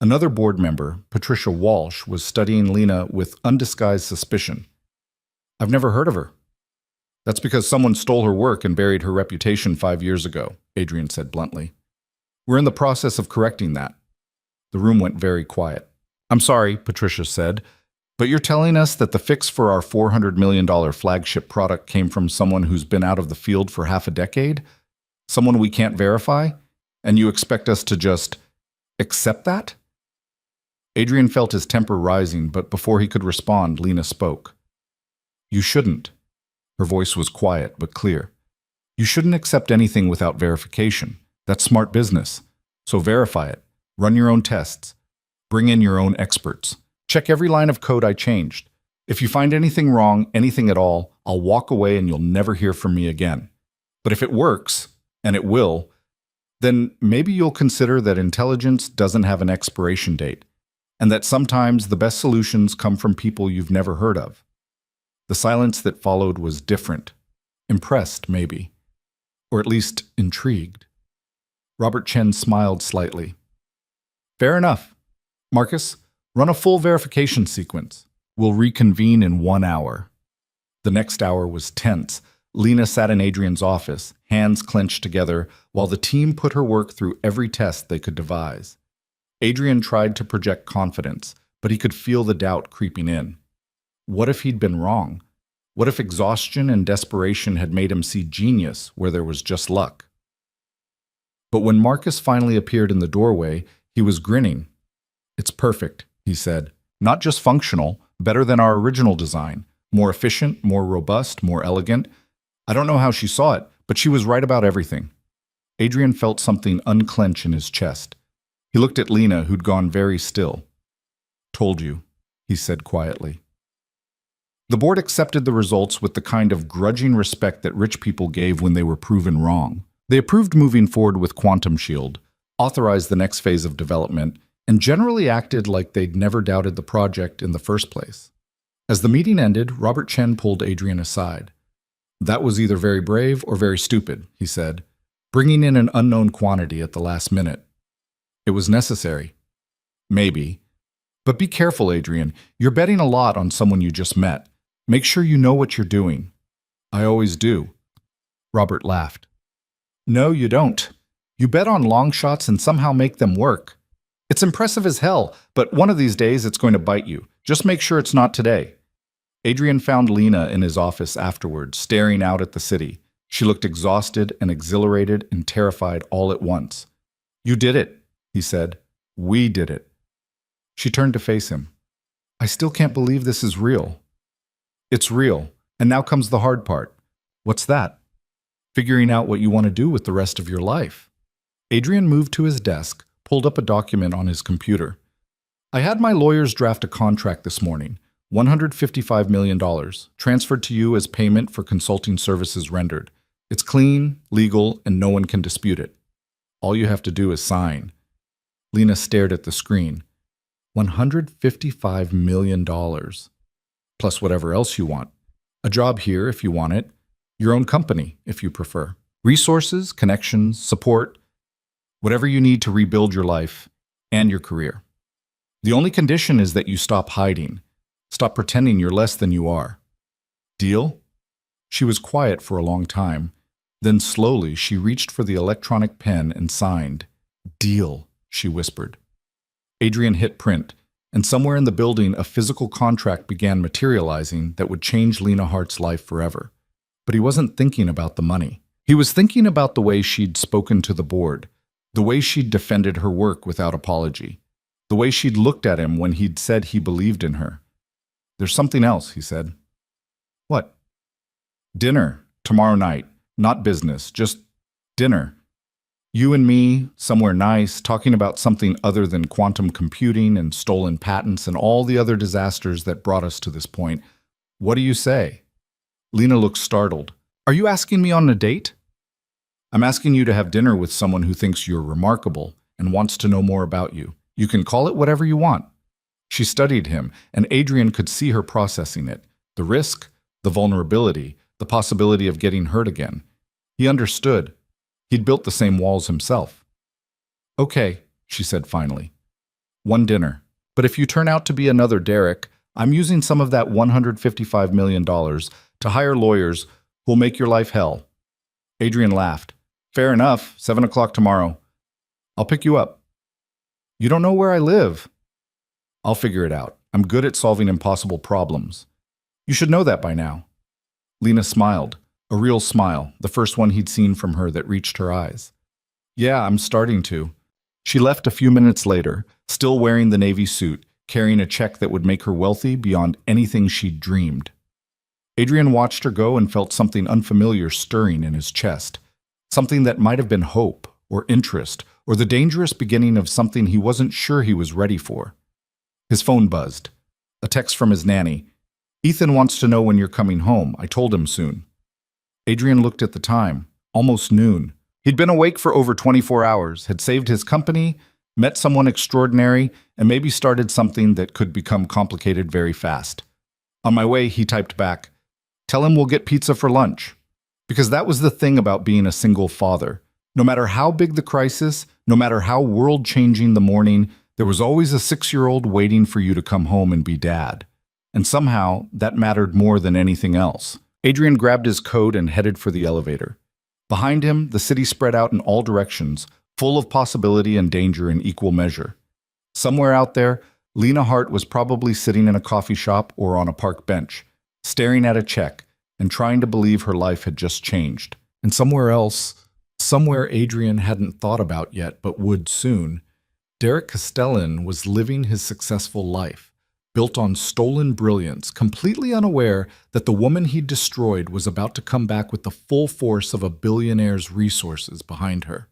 Another board member, Patricia Walsh, was studying Lena with undisguised suspicion. I've never heard of her. That's because someone stole her work and buried her reputation 5 years ago, Adrian said bluntly. We're in the process of correcting that. The room went very quiet. I'm sorry, Patricia said, but you're telling us that the fix for our $400 million flagship product came from someone who's been out of the field for half a decade? Someone we can't verify? And you expect us to just accept that? Adrian felt his temper rising, but before he could respond, Lena spoke. You shouldn't. Her voice was quiet but clear. You shouldn't accept anything without verification. That's smart business. So verify it. Run your own tests. Bring in your own experts. Check every line of code I changed. If you find anything wrong, anything at all, I'll walk away and you'll never hear from me again. But if it works, and it will, then maybe you'll consider that intelligence doesn't have an expiration date, and that sometimes the best solutions come from people you've never heard of. The silence that followed was different. Impressed, maybe. Or at least intrigued. Robert Chen smiled slightly. Fair enough. Marcus, run a full verification sequence. We'll reconvene in 1 hour. The next hour was tense. Lena sat in Adrian's office, hands clenched together, while the team put her work through every test they could devise. Adrian tried to project confidence, but he could feel the doubt creeping in. What if he'd been wrong? What if exhaustion and desperation had made him see genius where there was just luck? But when Marcus finally appeared in the doorway, he was grinning. "It's perfect," he said. "Not just functional, better than our original design. More efficient, more robust, more elegant. I don't know how she saw it, but she was right about everything." Adrian felt something unclench in his chest. He looked at Lena, who'd gone very still. "Told you," he said quietly. The board accepted the results with the kind of grudging respect that rich people gave when they were proven wrong. They approved moving forward with Quantum Shield, authorized the next phase of development, and generally acted like they'd never doubted the project in the first place. As the meeting ended, Robert Chen pulled Adrian aside. "That was either very brave or very stupid," he said, "bringing in an unknown quantity at the last minute. It was necessary. Maybe. But be careful, Adrian. You're betting a lot on someone you just met. Make sure you know what you're doing." "I always do." Robert laughed. "No, you don't. You bet on long shots and somehow make them work. It's impressive as hell, but one of these days it's going to bite you. Just make sure it's not today." Adrian found Lena in his office afterward, staring out at the city. She looked exhausted and exhilarated and terrified all at once. "You did it," he said. "We did it." She turned to face him. "I still can't believe this is real." "It's real, and now comes the hard part." "What's that?" "Figuring out what you want to do with the rest of your life." Adrian moved to his desk, pulled up a document on his computer. "I had my lawyers draft a contract this morning, $155 million, transferred to you as payment for consulting services rendered. It's clean, legal, and no one can dispute it. All you have to do is sign." Lena stared at the screen. $155 million. Plus whatever else you want. A job here if you want it. Your own company if you prefer. Resources, connections, support. Whatever you need to rebuild your life and your career. The only condition is that you stop hiding. Stop pretending you're less than you are. Deal? She was quiet for a long time. Then slowly she reached for the electronic pen and signed. "Deal," she whispered. Adrian hit print, and somewhere in the building a physical contract began materializing that would change Lena Hart's life forever. But he wasn't thinking about the money. He was thinking about the way she'd spoken to the board, the way she'd defended her work without apology, the way she'd looked at him when he'd said he believed in her. "There's something else," he said. "What?" "Dinner, tomorrow night. Not business, just dinner. You and me, somewhere nice, talking about something other than quantum computing and stolen patents and all the other disasters that brought us to this point. What do you say?" Lena looked startled. "Are you asking me on a date?" "I'm asking you to have dinner with someone who thinks you're remarkable and wants to know more about you. You can call it whatever you want." She studied him, and Adrian could see her processing it. The risk, the vulnerability, the possibility of getting hurt again. He understood. He'd built the same walls himself. "Okay," she said finally. "One dinner. But if you turn out to be another Derek, I'm using some of that $155 million to hire lawyers who'll make your life hell." Adrian laughed. "Fair enough, 7 o'clock tomorrow. I'll pick you up." "You don't know where I live." "I'll figure it out. I'm good at solving impossible problems. You should know that by now." Lena smiled, a real smile, the first one he'd seen from her that reached her eyes. "Yeah, I'm starting to." She left a few minutes later, still wearing the navy suit, carrying a check that would make her wealthy beyond anything she'd dreamed. Adrian watched her go and felt something unfamiliar stirring in his chest, something that might have been hope or interest, or the dangerous beginning of something he wasn't sure he was ready for. His phone buzzed. A text from his nanny. "Ethan wants to know when you're coming home. I told him soon." Adrian looked at the time. Almost noon. He'd been awake for over 24 hours, had saved his company, met someone extraordinary, and maybe started something that could become complicated very fast. On my way, he typed back, "Tell him we'll get pizza for lunch." Because that was the thing about being a single father. No matter how big the crisis, no matter how world-changing the morning, there was always a 6-year-old waiting for you to come home and be dad. And somehow, that mattered more than anything else. Adrian grabbed his coat and headed for the elevator. Behind him, the city spread out in all directions, full of possibility and danger in equal measure. Somewhere out there, Lena Hart was probably sitting in a coffee shop or on a park bench, staring at a check and trying to believe her life had just changed. And somewhere else, somewhere Adrian hadn't thought about yet but would soon, Derek Castellan was living his successful life, built on stolen brilliance, completely unaware that the woman he destroyed was about to come back with the full force of a billionaire's resources behind her.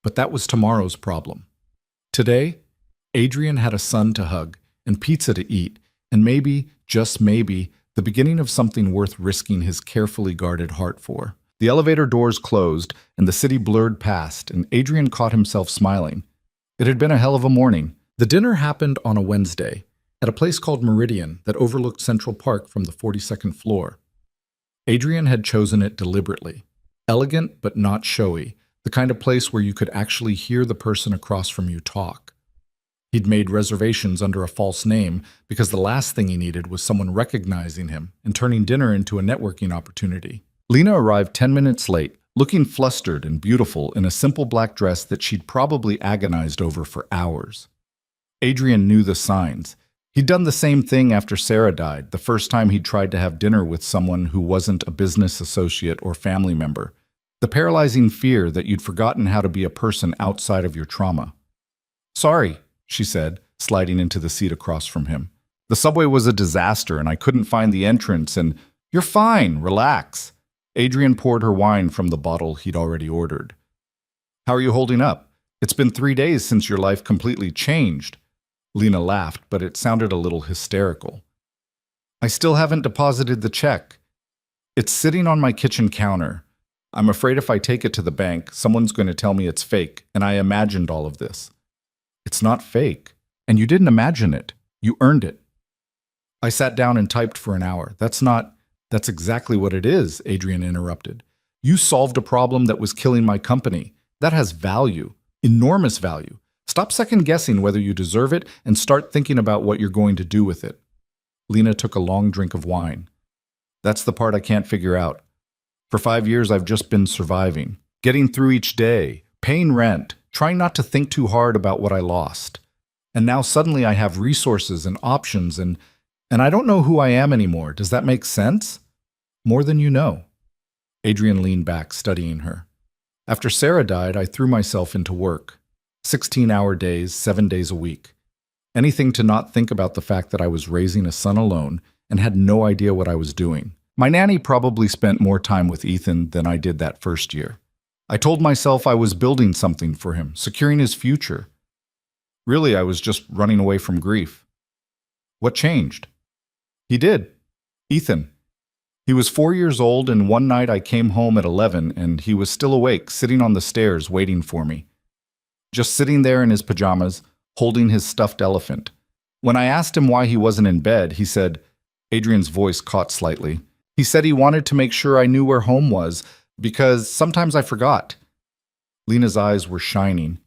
But that was tomorrow's problem. Today, Adrian had a son to hug and pizza to eat, and maybe, just maybe, the beginning of something worth risking his carefully guarded heart for. The elevator doors closed, and the city blurred past, and Adrian caught himself smiling. It had been a hell of a morning. The dinner happened on a Wednesday, at a place called Meridian that overlooked Central Park from the 42nd floor. Adrian had chosen it deliberately. Elegant but not showy, the kind of place where you could actually hear the person across from you talk. He'd made reservations under a false name because the last thing he needed was someone recognizing him and turning dinner into a networking opportunity. Lena arrived 10 minutes late, looking flustered and beautiful in a simple black dress that she'd probably agonized over for hours. Adrian knew the signs. He'd done the same thing after Sarah died, the first time he'd tried to have dinner with someone who wasn't a business associate or family member. The paralyzing fear that you'd forgotten how to be a person outside of your trauma. "Sorry," she said, sliding into the seat across from him. "The subway was a disaster and I couldn't find the entrance and—" "You're fine, relax." Adrian poured her wine from the bottle he'd already ordered. "How are you holding up? It's been 3 days since your life completely changed." Lena laughed, but it sounded a little hysterical. "I still haven't deposited the check. It's sitting on my kitchen counter. I'm afraid if I take it to the bank, someone's going to tell me it's fake, and I imagined all of this." "It's not fake. And you didn't imagine it. You earned it." "I sat down and typed for an hour. That's exactly what it is," Adrian interrupted. "You solved a problem that was killing my company. That has value, enormous value. Stop second-guessing whether you deserve it and start thinking about what you're going to do with it." Lena took a long drink of wine. "That's the part I can't figure out. For 5 years, I've just been surviving, getting through each day, paying rent, trying not to think too hard about what I lost. And now suddenly I have resources and options and I don't know who I am anymore. Does that make sense?" "More than you know." Adrian leaned back, studying her. "After Sarah died, I threw myself into work. 16-hour days, 7 days a week. Anything to not think about the fact that I was raising a son alone and had no idea what I was doing. My nanny probably spent more time with Ethan than I did that first year. I told myself I was building something for him, securing his future. Really, I was just running away from grief." "What changed?" "He did. Ethan. He was 4 years old, and one night I came home at 11, and he was still awake, sitting on the stairs waiting for me. Just sitting there in his pajamas, holding his stuffed elephant. When I asked him why he wasn't in bed, he said," Adrian's voice caught slightly, "he said he wanted to make sure I knew where home was, because sometimes I forgot." Lena's eyes were shining.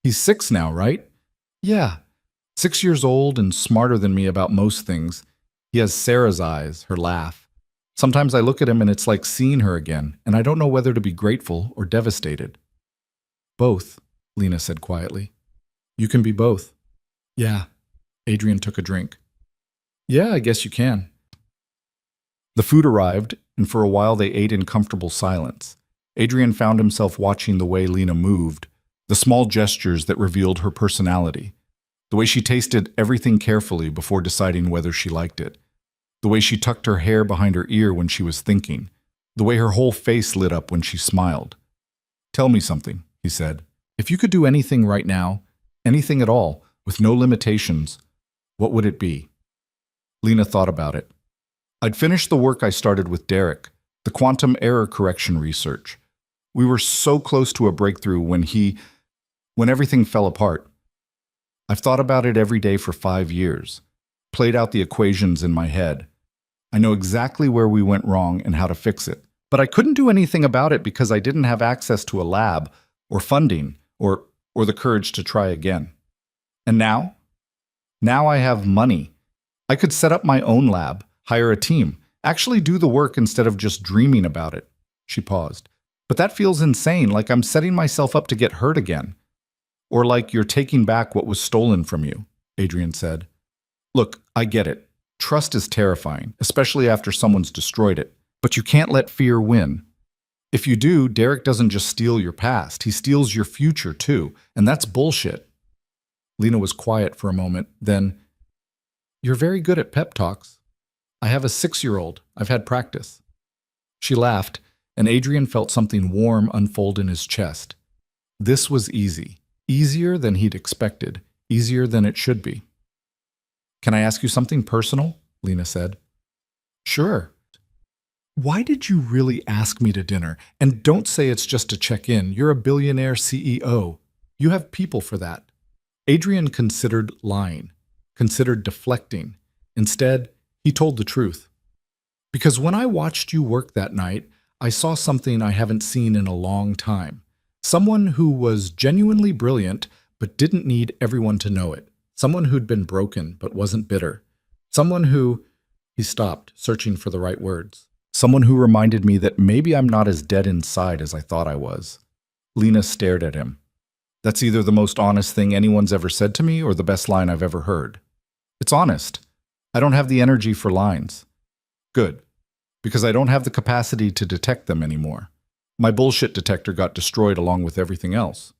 "He's 6 now, right?" "Yeah. 6 years old and smarter than me about most things. He has Sarah's eyes, her laugh. Sometimes I look at him and it's like seeing her again, and I don't know whether to be grateful or devastated." "Both," Lena said quietly. "You can be both." "Yeah." Adrian took a drink. "Yeah, I guess you can." The food arrived, and for a while they ate in comfortable silence. Adrian found himself watching the way Lena moved, the small gestures that revealed her personality, the way she tasted everything carefully before deciding whether she liked it, the way she tucked her hair behind her ear when she was thinking, the way her whole face lit up when she smiled. "Tell me something," he said. If you could do anything right now, anything at all, with no limitations, what would it be? Lena thought about it. I'd finish the work I started with Derek, the quantum error correction research. We were so close to a breakthrough when everything fell apart. I've thought about it every day for 5 years, played out the equations in my head. I know exactly where we went wrong and how to fix it. But I couldn't do anything about it because I didn't have access to a lab or funding or the courage to try again. And now? Now I have money. I could set up my own lab, hire a team, actually do the work instead of just dreaming about it. She paused. But that feels insane, like I'm setting myself up to get hurt again. Or like you're taking back what was stolen from you, Adrian said. Look, I get it. Trust is terrifying, especially after someone's destroyed it. But you can't let fear win. If you do, Derek doesn't just steal your past, he steals your future too, and that's bullshit. Lena was quiet for a moment, then, "You're very good at pep talks. I have a 6-year-old. I've had practice." She laughed, and Adrian felt something warm unfold in his chest. This was easy. Easier than he'd expected. Easier than it should be. "Can I ask you something personal?" Lena said. "Sure." "Why did you really ask me to dinner? And don't say it's just to check in. You're a billionaire CEO. You have people for that." Adrian considered lying, considered deflecting. Instead, he told the truth. "Because when I watched you work that night, I saw something I haven't seen in a long time. Someone who was genuinely brilliant but didn't need everyone to know it. Someone who'd been broken but wasn't bitter. Someone who—" He stopped, searching for the right words. "Someone who reminded me that maybe I'm not as dead inside as I thought I was." Lena stared at him. "That's either the most honest thing anyone's ever said to me or the best line I've ever heard." "It's honest. I don't have the energy for lines." "Good. Because I don't have the capacity to detect them anymore. My bullshit detector got destroyed along with everything else."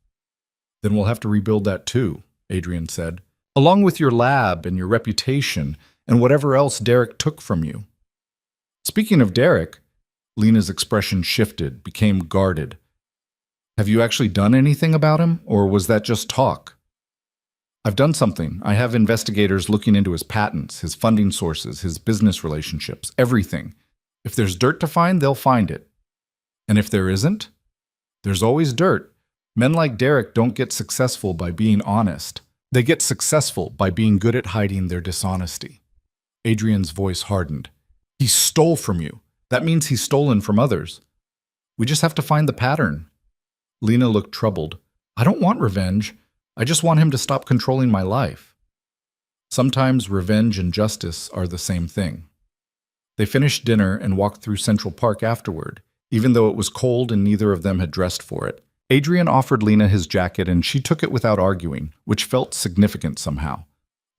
"Then we'll have to rebuild that too," Adrian said. "Along with your lab and your reputation and whatever else Derek took from you." "Speaking of Derek," Lena's expression shifted, became guarded. "Have you actually done anything about him, or was that just talk?" "I've done something. I have investigators looking into his patents, his funding sources, his business relationships, everything. If there's dirt to find, they'll find it. And if there isn't, there's always dirt. Men like Derek don't get successful by being honest. They get successful by being good at hiding their dishonesty." Adrian's voice hardened. "He stole from you. That means he's stolen from others. We just have to find the pattern." Lena looked troubled. "I don't want revenge. I just want him to stop controlling my life." Sometimes revenge and justice are the same thing. They finished dinner and walked through Central Park afterward, even though it was cold and neither of them had dressed for it. Adrian offered Lena his jacket and she took it without arguing, which felt significant somehow.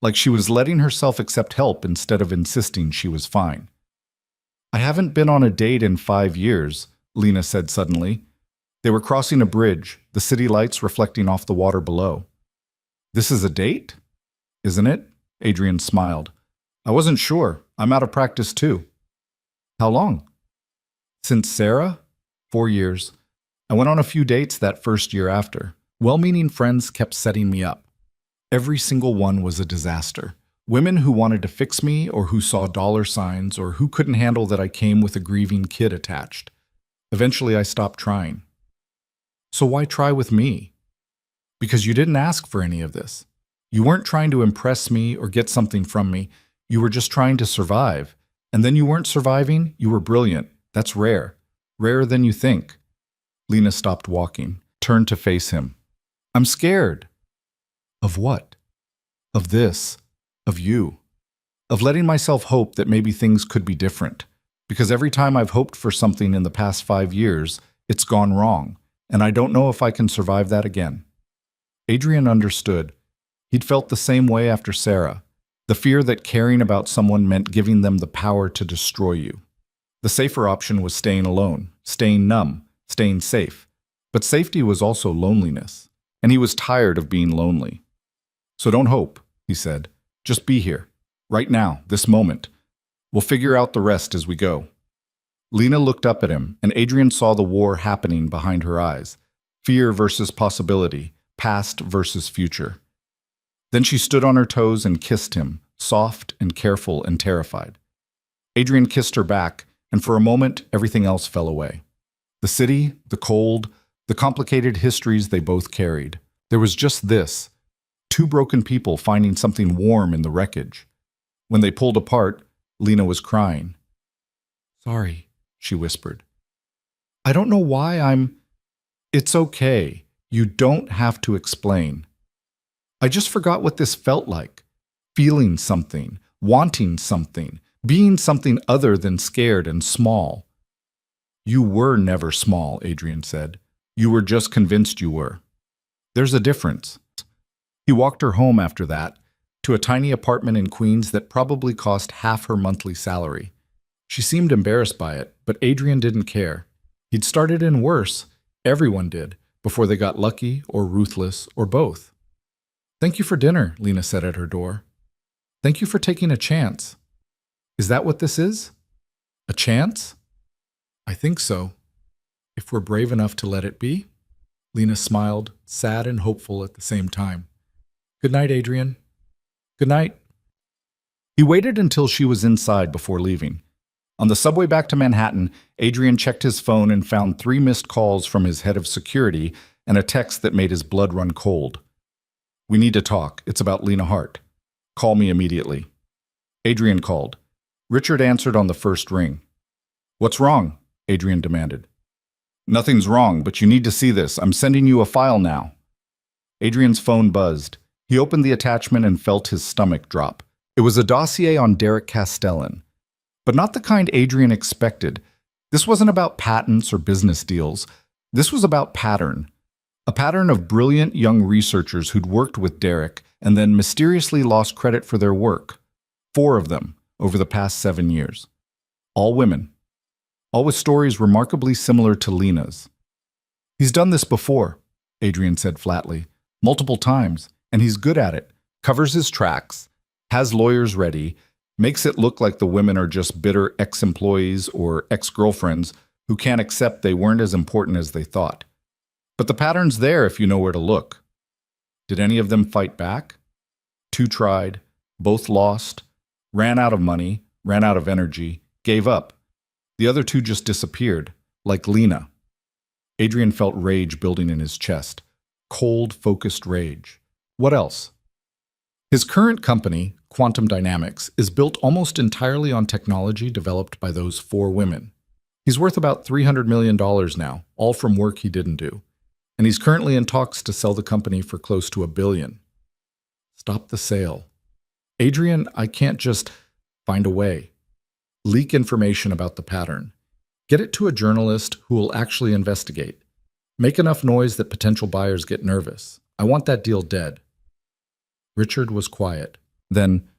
Like she was letting herself accept help instead of insisting she was fine. "I haven't been on a date in 5 years, Lena said suddenly. They were crossing a bridge, the city lights reflecting off the water below. "This is a date? Isn't it?" Adrian smiled. "I wasn't sure. I'm out of practice too." "How long?" "Since Sarah? 4 years. I went on a few dates that first year after. Well-meaning friends kept setting me up. Every single one was a disaster. Women who wanted to fix me or who saw dollar signs or who couldn't handle that I came with a grieving kid attached. Eventually I stopped trying." "So why try with me?" "Because you didn't ask for any of this. You weren't trying to impress me or get something from me. You were just trying to survive. And then you weren't surviving, you were brilliant. That's rare. Rarer than you think." Lena stopped walking, turned to face him. "I'm scared." "Of what?" "Of this. Of you. Of letting myself hope that maybe things could be different. Because every time I've hoped for something in the past 5 years, it's gone wrong. And I don't know if I can survive that again." Adrian understood. He'd felt the same way after Sarah. The fear that caring about someone meant giving them the power to destroy you. The safer option was staying alone, staying numb, staying safe. But safety was also loneliness. And he was tired of being lonely. "So don't hope," he said. "Just be here. Right now, this moment. We'll figure out the rest as we go." Lena looked up at him, and Adrian saw the war happening behind her eyes. Fear versus possibility, past versus future. Then she stood on her toes and kissed him, soft and careful and terrified. Adrian kissed her back, and for a moment everything else fell away. The city, the cold, the complicated histories they both carried. There was just this, two broken people finding something warm in the wreckage. When they pulled apart, Lena was crying. "Sorry," she whispered. "I don't know why I'm—" "It's okay. You don't have to explain. I just forgot what this felt like. Feeling something, wanting something, being something other than scared and small." "You were never small," Adrian said. "You were just convinced you were. There's a difference." He walked her home after that, to a tiny apartment in Queens that probably cost half her monthly salary. She seemed embarrassed by it, but Adrian didn't care. He'd started in worse, everyone did, before they got lucky or ruthless or both. "Thank you for dinner," Lena said at her door. "Thank you for taking a chance." "Is that what this is? A chance?" "I think so. If we're brave enough to let it be." Lena smiled, sad and hopeful at the same time. "Good night, Adrian." "Good night." He waited until she was inside before leaving. On the subway back to Manhattan, Adrian checked his phone and found 3 missed calls from his head of security and a text that made his blood run cold. "We need to talk. It's about Lena Hart. Call me immediately." Adrian called. Richard answered on the first ring. "What's wrong?" Adrian demanded. "Nothing's wrong, but you need to see this. I'm sending you a file now." Adrian's phone buzzed. He opened the attachment and felt his stomach drop. It was a dossier on Derek Castellan. But not the kind Adrian expected. This wasn't about patents or business deals. This was about pattern. A pattern of brilliant young researchers who'd worked with Derek and then mysteriously lost credit for their work. 4 of them over the past 7 years. All women. All with stories remarkably similar to Lena's. "He's done this before," Adrian said flatly. "Multiple times. And he's good at it. Covers his tracks, has lawyers ready, makes it look like the women are just bitter ex-employees or ex-girlfriends who can't accept they weren't as important as they thought. But the pattern's there if you know where to look. Did any of them fight back? 2 tried, both lost, ran out of money, ran out of energy, gave up. The other 2 just disappeared, like Lena." Adrian felt rage building in his chest. Cold, focused rage. What else? His current company, Quantum Dynamics, is built almost entirely on technology developed by those 4 women. He's worth about $300 million now, all from work he didn't do. And he's currently in talks to sell the company for close to $1 billion. Stop the sale. "Adrian, I can't just find a way. Leak information about the pattern. Get it to a journalist who will actually investigate. Make enough noise that potential buyers get nervous. I want that deal dead." Richard was quiet. Then,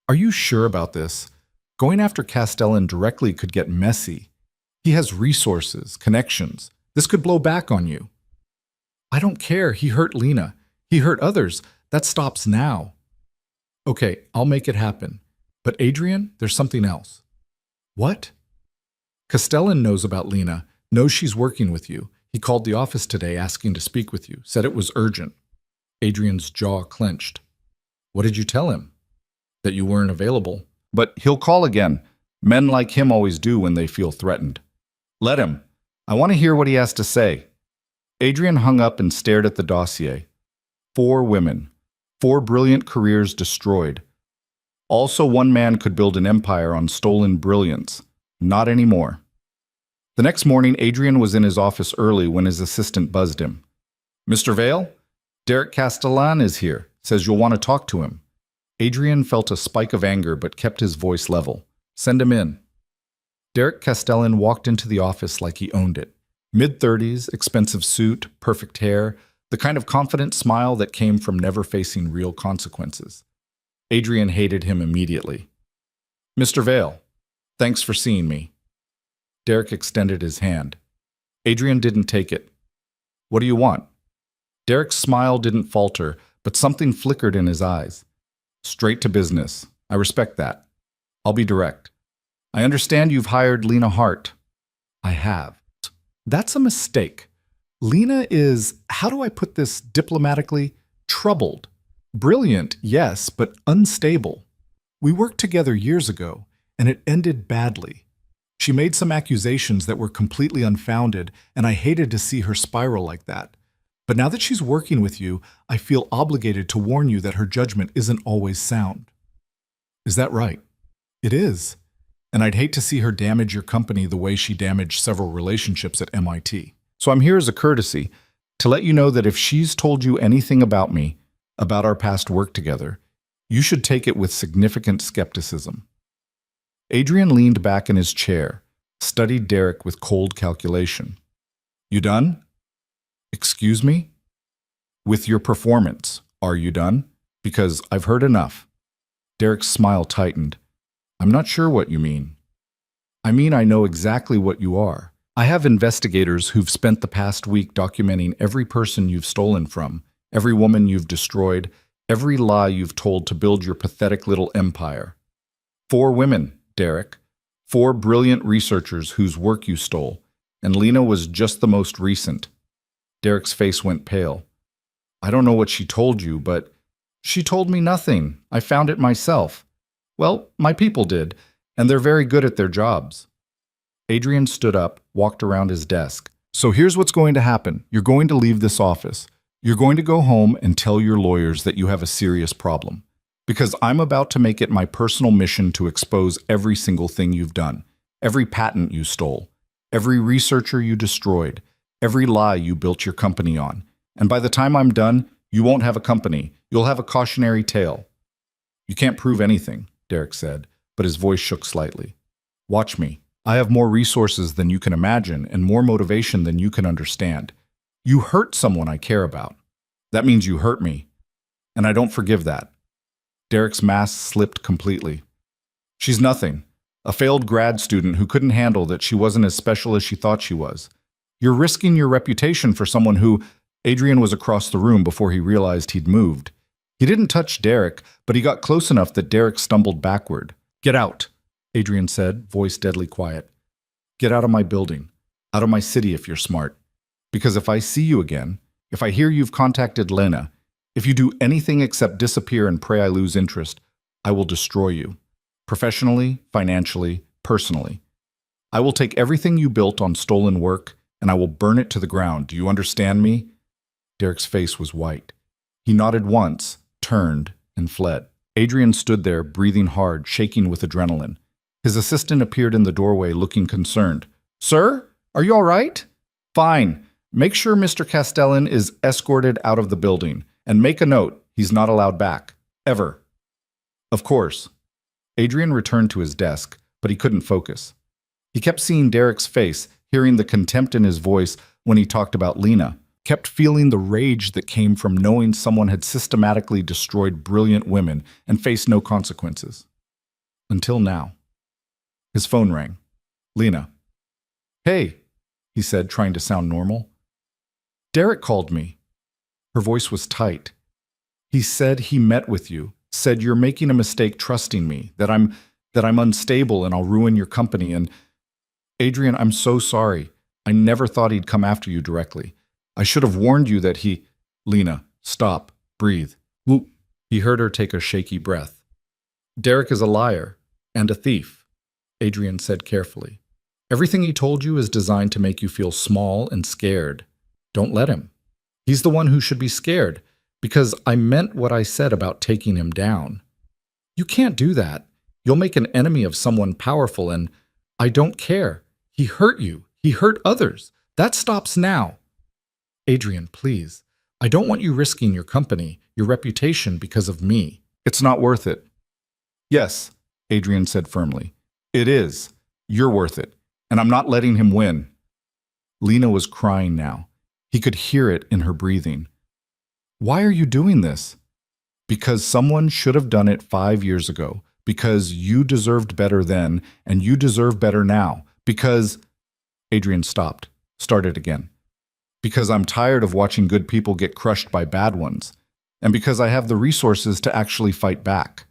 "Are you sure about this? Going after Castellan directly could get messy. He has resources, connections. This could blow back on you." "I don't care. He hurt Lena. He hurt others. That stops now." "Okay, I'll make it happen. But Adrian, there's something else." "What?" "Castellan knows about Lena, knows she's working with you. He called the office today asking to speak with you, said it was urgent." Adrian's jaw clenched. "What did you tell him?" "That you weren't available." "But he'll call again. Men like him always do when they feel threatened." "Let him. I want to hear what he has to say." Adrian hung up and stared at the dossier. 4 women. 4 brilliant careers destroyed. Also, one man could build an empire on stolen brilliance. Not anymore. The next morning, Adrian was in his office early when his assistant buzzed him. "Mr. Vale? Derek Castellan is here. Says you'll want to talk to him." Adrian felt a spike of anger but kept his voice level. "Send him in." Derek Castellan walked into the office like he owned it. Mid-30s, expensive suit, perfect hair, the kind of confident smile that came from never facing real consequences. Adrian hated him immediately. "Mr. Vale, thanks for seeing me." Derek extended his hand. Adrian didn't take it. "What do you want?" Derek's smile didn't falter, but something flickered in his eyes. "Straight to business. I respect that. I'll be direct. I understand you've hired Lena Hart." "I have." "That's a mistake. Lena is, how do I put this diplomatically, troubled. Brilliant, yes, but unstable. We worked together years ago, and it ended badly. She made some accusations that were completely unfounded, and I hated to see her spiral like that. But now that she's working with you, I feel obligated to warn you that her judgment isn't always sound. Is that right? It is. And I'd hate to see her damage your company the way she damaged several relationships at MIT. So I'm here as a courtesy to let you know that if she's told you anything about me, about our past work together, you should take it with significant skepticism. Adrian leaned back in his chair, studied Derek with cold calculation. You done? Excuse me? With your performance, are you done? Because I've heard enough. Derek's smile tightened. I'm not sure what you mean. I mean, I know exactly what you are. I have investigators who've spent the past week documenting every person you've stolen from, every woman you've destroyed, every lie you've told to build your pathetic little empire. 4 women, Derek. 4 brilliant researchers whose work you stole, and Lena was just the most recent. Derek's face went pale. I don't know what she told you, but she told me nothing. I found it myself. Well, my people did, and they're very good at their jobs. Adrian stood up, walked around his desk. So here's what's going to happen. You're going to leave this office. You're going to go home and tell your lawyers that you have a serious problem. Because I'm about to make it my personal mission to expose every single thing you've done, every patent you stole, every researcher you destroyed, every lie you built your company on. And by the time I'm done, you won't have a company. You'll have a cautionary tale. You can't prove anything, Derek said, but his voice shook slightly. Watch me. I have more resources than you can imagine and more motivation than you can understand. You hurt someone I care about. That means you hurt me. And I don't forgive that. Derek's mask slipped completely. She's nothing. A failed grad student who couldn't handle that she wasn't as special as she thought she was. You're risking your reputation for someone who... Adrian was across the room before he realized he'd moved. He didn't touch Derek, but he got close enough that Derek stumbled backward. Get out, Adrian said, voice deadly quiet. Get out of my building. Out of my city if you're smart. Because if I see you again, if I hear you've contacted Lena, if you do anything except disappear and pray I lose interest, I will destroy you. Professionally, financially, personally. I will take everything you built on stolen work and I will burn it to the ground. Do you understand me? Derek's face was white. He nodded once, turned, and fled. Adrian stood there, breathing hard, shaking with adrenaline. His assistant appeared in the doorway, looking concerned. Sir, are you all right? Fine. Make sure Mr. Castellan is escorted out of the building. And make a note, he's not allowed back. Ever. Of course. Adrian returned to his desk, but he couldn't focus. He kept seeing Derek's face, hearing the contempt in his voice when he talked about Lena. Kept feeling the rage that came from knowing someone had systematically destroyed brilliant women and faced no consequences. Until now. His phone rang. Lena. Hey, he said, trying to sound normal. Derek called me. Her voice was tight. He said he met with you, said you're making a mistake trusting me, that I'm unstable and I'll ruin your company. And Adrian, I'm so sorry. I never thought he'd come after you directly. I should have warned you that he... Lena, stop. Breathe. Whoop. He heard her take a shaky breath. Derek is a liar and a thief, Adrian said carefully. Everything he told you is designed to make you feel small and scared. Don't let him. He's the one who should be scared, because I meant what I said about taking him down. You can't do that. You'll make an enemy of someone powerful, and I don't care. He hurt you. He hurt others. That stops now. Adrian, please. I don't want you risking your company, your reputation because of me. It's not worth it. Yes, Adrian said firmly. It is. You're worth it. And I'm not letting him win. Lena was crying now. He could hear it in her breathing. Why are you doing this? Because someone should have done it 5 years ago. Because you deserved better then, and you deserve better now. Because... Adrian stopped, started again. Because I'm tired of watching good people get crushed by bad ones. And because I have the resources to actually fight back.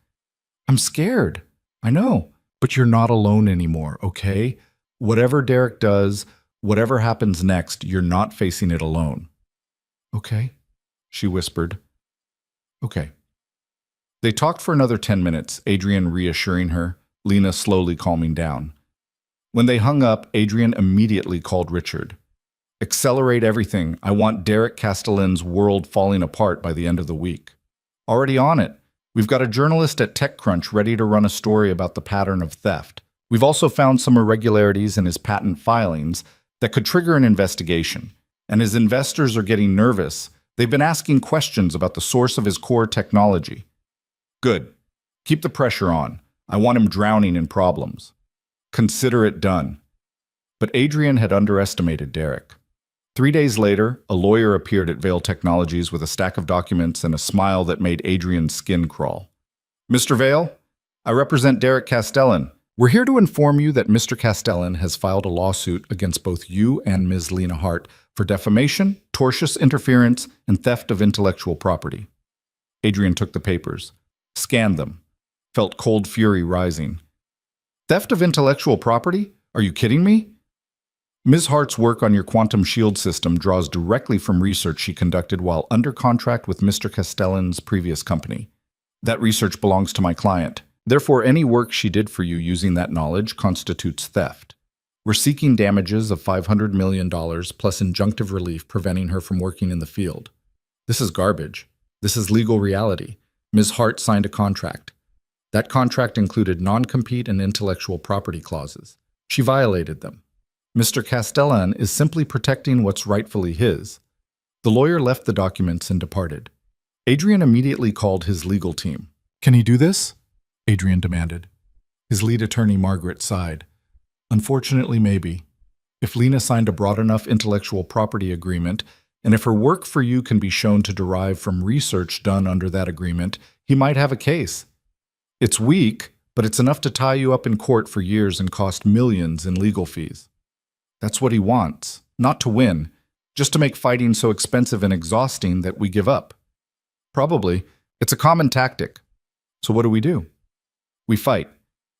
I'm scared. I know. But you're not alone anymore, okay? Whatever Derek does, Whatever happens next, you're not facing it alone. Okay, she whispered. Okay. They talked for another 10 minutes, Adrian reassuring her, Lena slowly calming down. When they hung up, Adrian immediately called Richard. Accelerate everything. I want Derek Castellan's world falling apart by the end of the week. Already on it. We've got a journalist at TechCrunch ready to run a story about the pattern of theft. We've also found some irregularities in his patent filings that could trigger an investigation. And his investors are getting nervous. They've been asking questions about the source of his core technology. Good. Keep the pressure on. I want him drowning in problems. Consider it done. But Adrian had underestimated Derek. 3 days later, a lawyer appeared at Vale Technologies with a stack of documents and a smile that made Adrian's skin crawl. Mr. Vale, I represent Derek Castellan. We're here to inform you that Mr. Castellan has filed a lawsuit against both you and Ms. Lena Hart for defamation, tortious interference, and theft of intellectual property. Adrian took the papers, scanned them, felt cold fury rising. Theft of intellectual property? Are you kidding me? Ms. Hart's work on your quantum shield system draws directly from research she conducted while under contract with Mr. Castellan's previous company. That research belongs to my client. Therefore, any work she did for you using that knowledge constitutes theft. We're seeking damages of $500 million plus injunctive relief preventing her from working in the field. This is garbage. This is legal reality. Ms. Hart signed a contract. That contract included non-compete and intellectual property clauses. She violated them. Mr. Castellan is simply protecting what's rightfully his. The lawyer left the documents and departed. Adrian immediately called his legal team. Can he do this? Adrian demanded. His lead attorney, Margaret, sighed. Unfortunately, maybe. If Lena signed a broad enough intellectual property agreement, and if her work for you can be shown to derive from research done under that agreement, he might have a case. It's weak, but it's enough to tie you up in court for years and cost millions in legal fees. That's what he wants, not to win, just to make fighting so expensive and exhausting that we give up. Probably. It's a common tactic. So what do? We fight.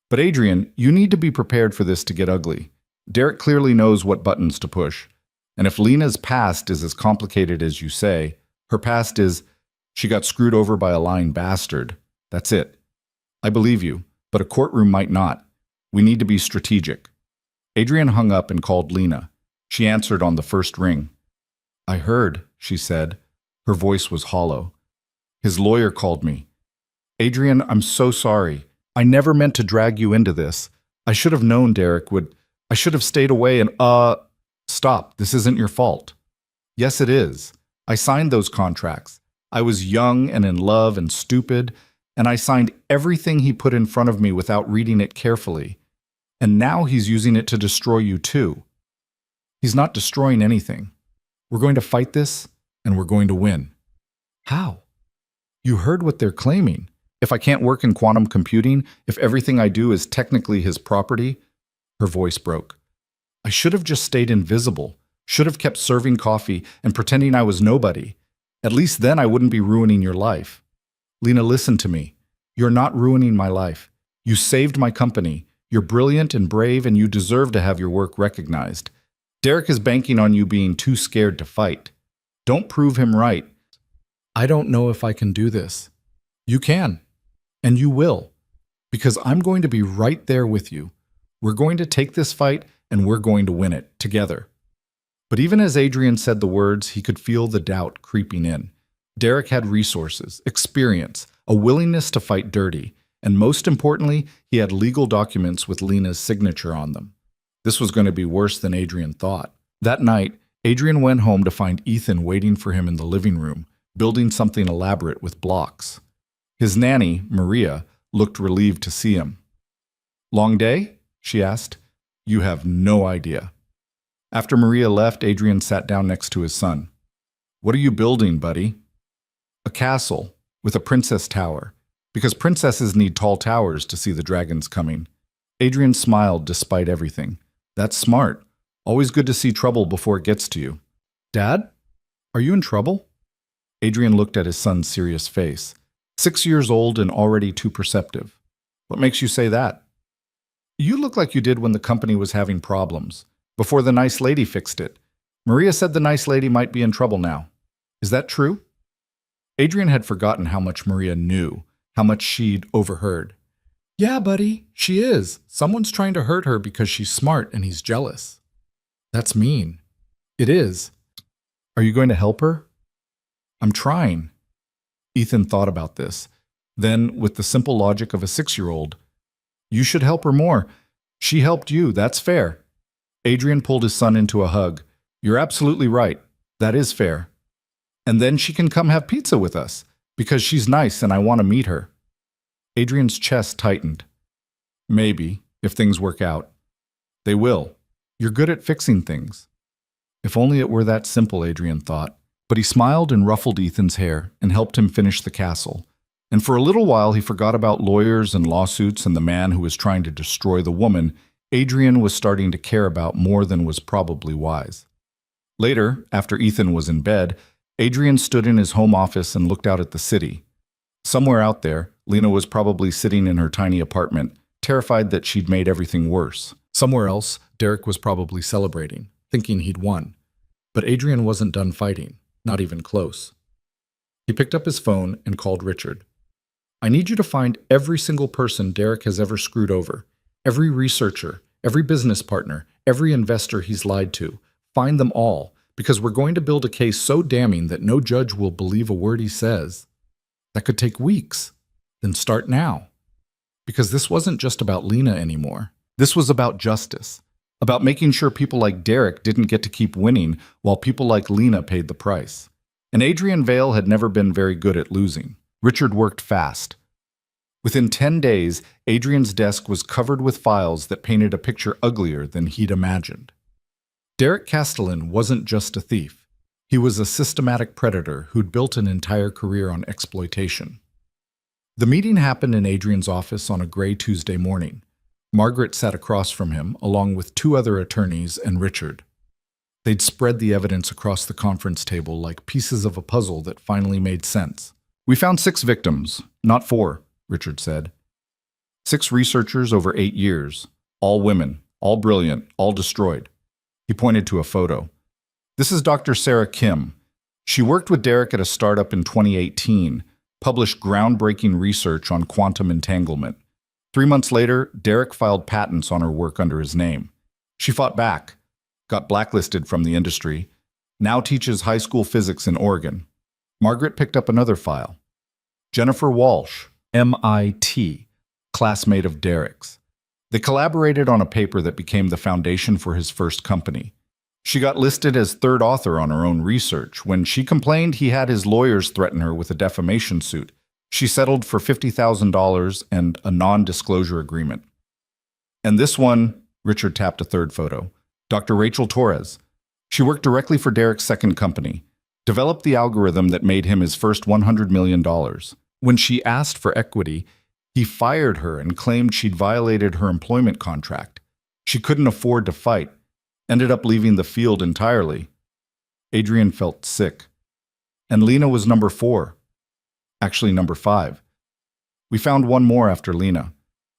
But Adrian, you need to be prepared for this to get ugly. Derek clearly knows what buttons to push. And if Lena's past is as complicated as you say, her past is, she got screwed over by a lying bastard. That's it. I believe you, but a courtroom might not. We need to be strategic. Adrian hung up and called Lena. She answered on the first ring. I heard, she said. Her voice was hollow. His lawyer called me. Adrian, I'm so sorry. I never meant to drag you into this. I should have known Derek would. I should have stayed away and, stop. This isn't your fault. Yes, it is. I signed those contracts. I was young and in love and stupid, and I signed everything he put in front of me without reading it carefully. And now he's using it to destroy you too. He's not destroying anything. We're going to fight this, and we're going to win. How? You heard what they're claiming. If I can't work in quantum computing, if everything I do is technically his property, her voice broke. I should have just stayed invisible, should have kept serving coffee and pretending I was nobody. At least then I wouldn't be ruining your life. Lena, listen to me. You're not ruining my life. You saved my company. You're brilliant and brave, and you deserve to have your work recognized. Derek is banking on you being too scared to fight. Don't prove him right. I don't know if I can do this. You can, and you will, because I'm going to be right there with you. We're going to take this fight, and we're going to win it together. But even as Adrian said the words, he could feel the doubt creeping in. Derek had resources, experience, a willingness to fight dirty, and most importantly, he had legal documents with Lena's signature on them. This was going to be worse than Adrian thought. That night, Adrian went home to find Ethan waiting for him in the living room, building something elaborate with blocks. His nanny, Maria, looked relieved to see him. Long day? She asked. You have no idea. After Maria left, Adrian sat down next to his son. What are you building, buddy? A castle with a princess tower, because princesses need tall towers to see the dragons coming. Adrian smiled despite everything. That's smart. Always good to see trouble before it gets to you. Dad? Are you in trouble? Adrian looked at his son's serious face. 6 years old and already too perceptive. What makes you say that? You look like you did when the company was having problems. before the nice lady fixed it. Maria said the nice lady might be in trouble now. Is that true? Adrian had forgotten how much Maria knew, how much she'd overheard. Yeah, buddy, she is. Someone's trying to hurt her because she's smart and he's jealous. That's mean. It is. Are you going to help her? I'm trying. Ethan thought about this. Then, with the simple logic of a 6-year-old, you should help her more. She helped you, that's fair. Adrian pulled his son into a hug. You're absolutely right. That is fair. And then she can come have pizza with us, because she's nice and I want to meet her. Adrian's chest tightened. Maybe, if things work out. They will. You're good at fixing things. If only it were that simple, Adrian thought. But he smiled and ruffled Ethan's hair and helped him finish the castle. And for a little while he forgot about lawyers and lawsuits and the man who was trying to destroy the woman Adrian was starting to care about more than was probably wise. Later, after Ethan was in bed, Adrian stood in his home office and looked out at the city. Somewhere out there, Lena was probably sitting in her tiny apartment, terrified that she'd made everything worse. Somewhere else, Derek was probably celebrating, thinking he'd won. But Adrian wasn't done fighting, not even close. He picked up his phone and called Richard. I need you to find every single person Derek has ever screwed over, every researcher, every business partner, every investor he's lied to. Find them all, because we're going to build a case so damning that no judge will believe a word he says. That could take weeks. Then start now. Because this wasn't just about Lena anymore. This was about justice. About making sure people like Derek didn't get to keep winning while people like Lena paid the price. And Adrian Vale had never been very good at losing. Richard worked fast. Within 10 days, Adrian's desk was covered with files that painted a picture uglier than he'd imagined. Derek Castellan wasn't just a thief. He was a systematic predator who'd built an entire career on exploitation. The meeting happened in Adrian's office on a gray Tuesday morning. Margaret sat across from him, along with 2 other attorneys and Richard. They'd spread the evidence across the conference table like pieces of a puzzle that finally made sense. We found 6 victims, not 4, Richard said. 6 researchers over 8 years, all women, all brilliant, all destroyed. He pointed to a photo. This is Dr. Sarah Kim. She worked with Derek at a startup in 2018, published groundbreaking research on quantum entanglement. 3 months later, Derek filed patents on her work under his name. She fought back, got blacklisted from the industry, now teaches high school physics in Oregon. Margaret picked up another file. Jennifer Walsh, MIT, classmate of Derek's. They collaborated on a paper that became the foundation for his first company. She got listed as 3rd author on her own research. When she complained, he had his lawyers threaten her with a defamation suit. She settled for $50,000 and a non-disclosure agreement. And this one, Richard tapped a 3rd photo, Dr. Rachel Torres. She worked directly for Derek's second company, developed the algorithm that made him his first $100 million. When she asked for equity, he fired her and claimed she'd violated her employment contract. She couldn't afford to fight, ended up leaving the field entirely. Adrian felt sick. And Lena was number 4. Actually, number 5. We found one more after Lena.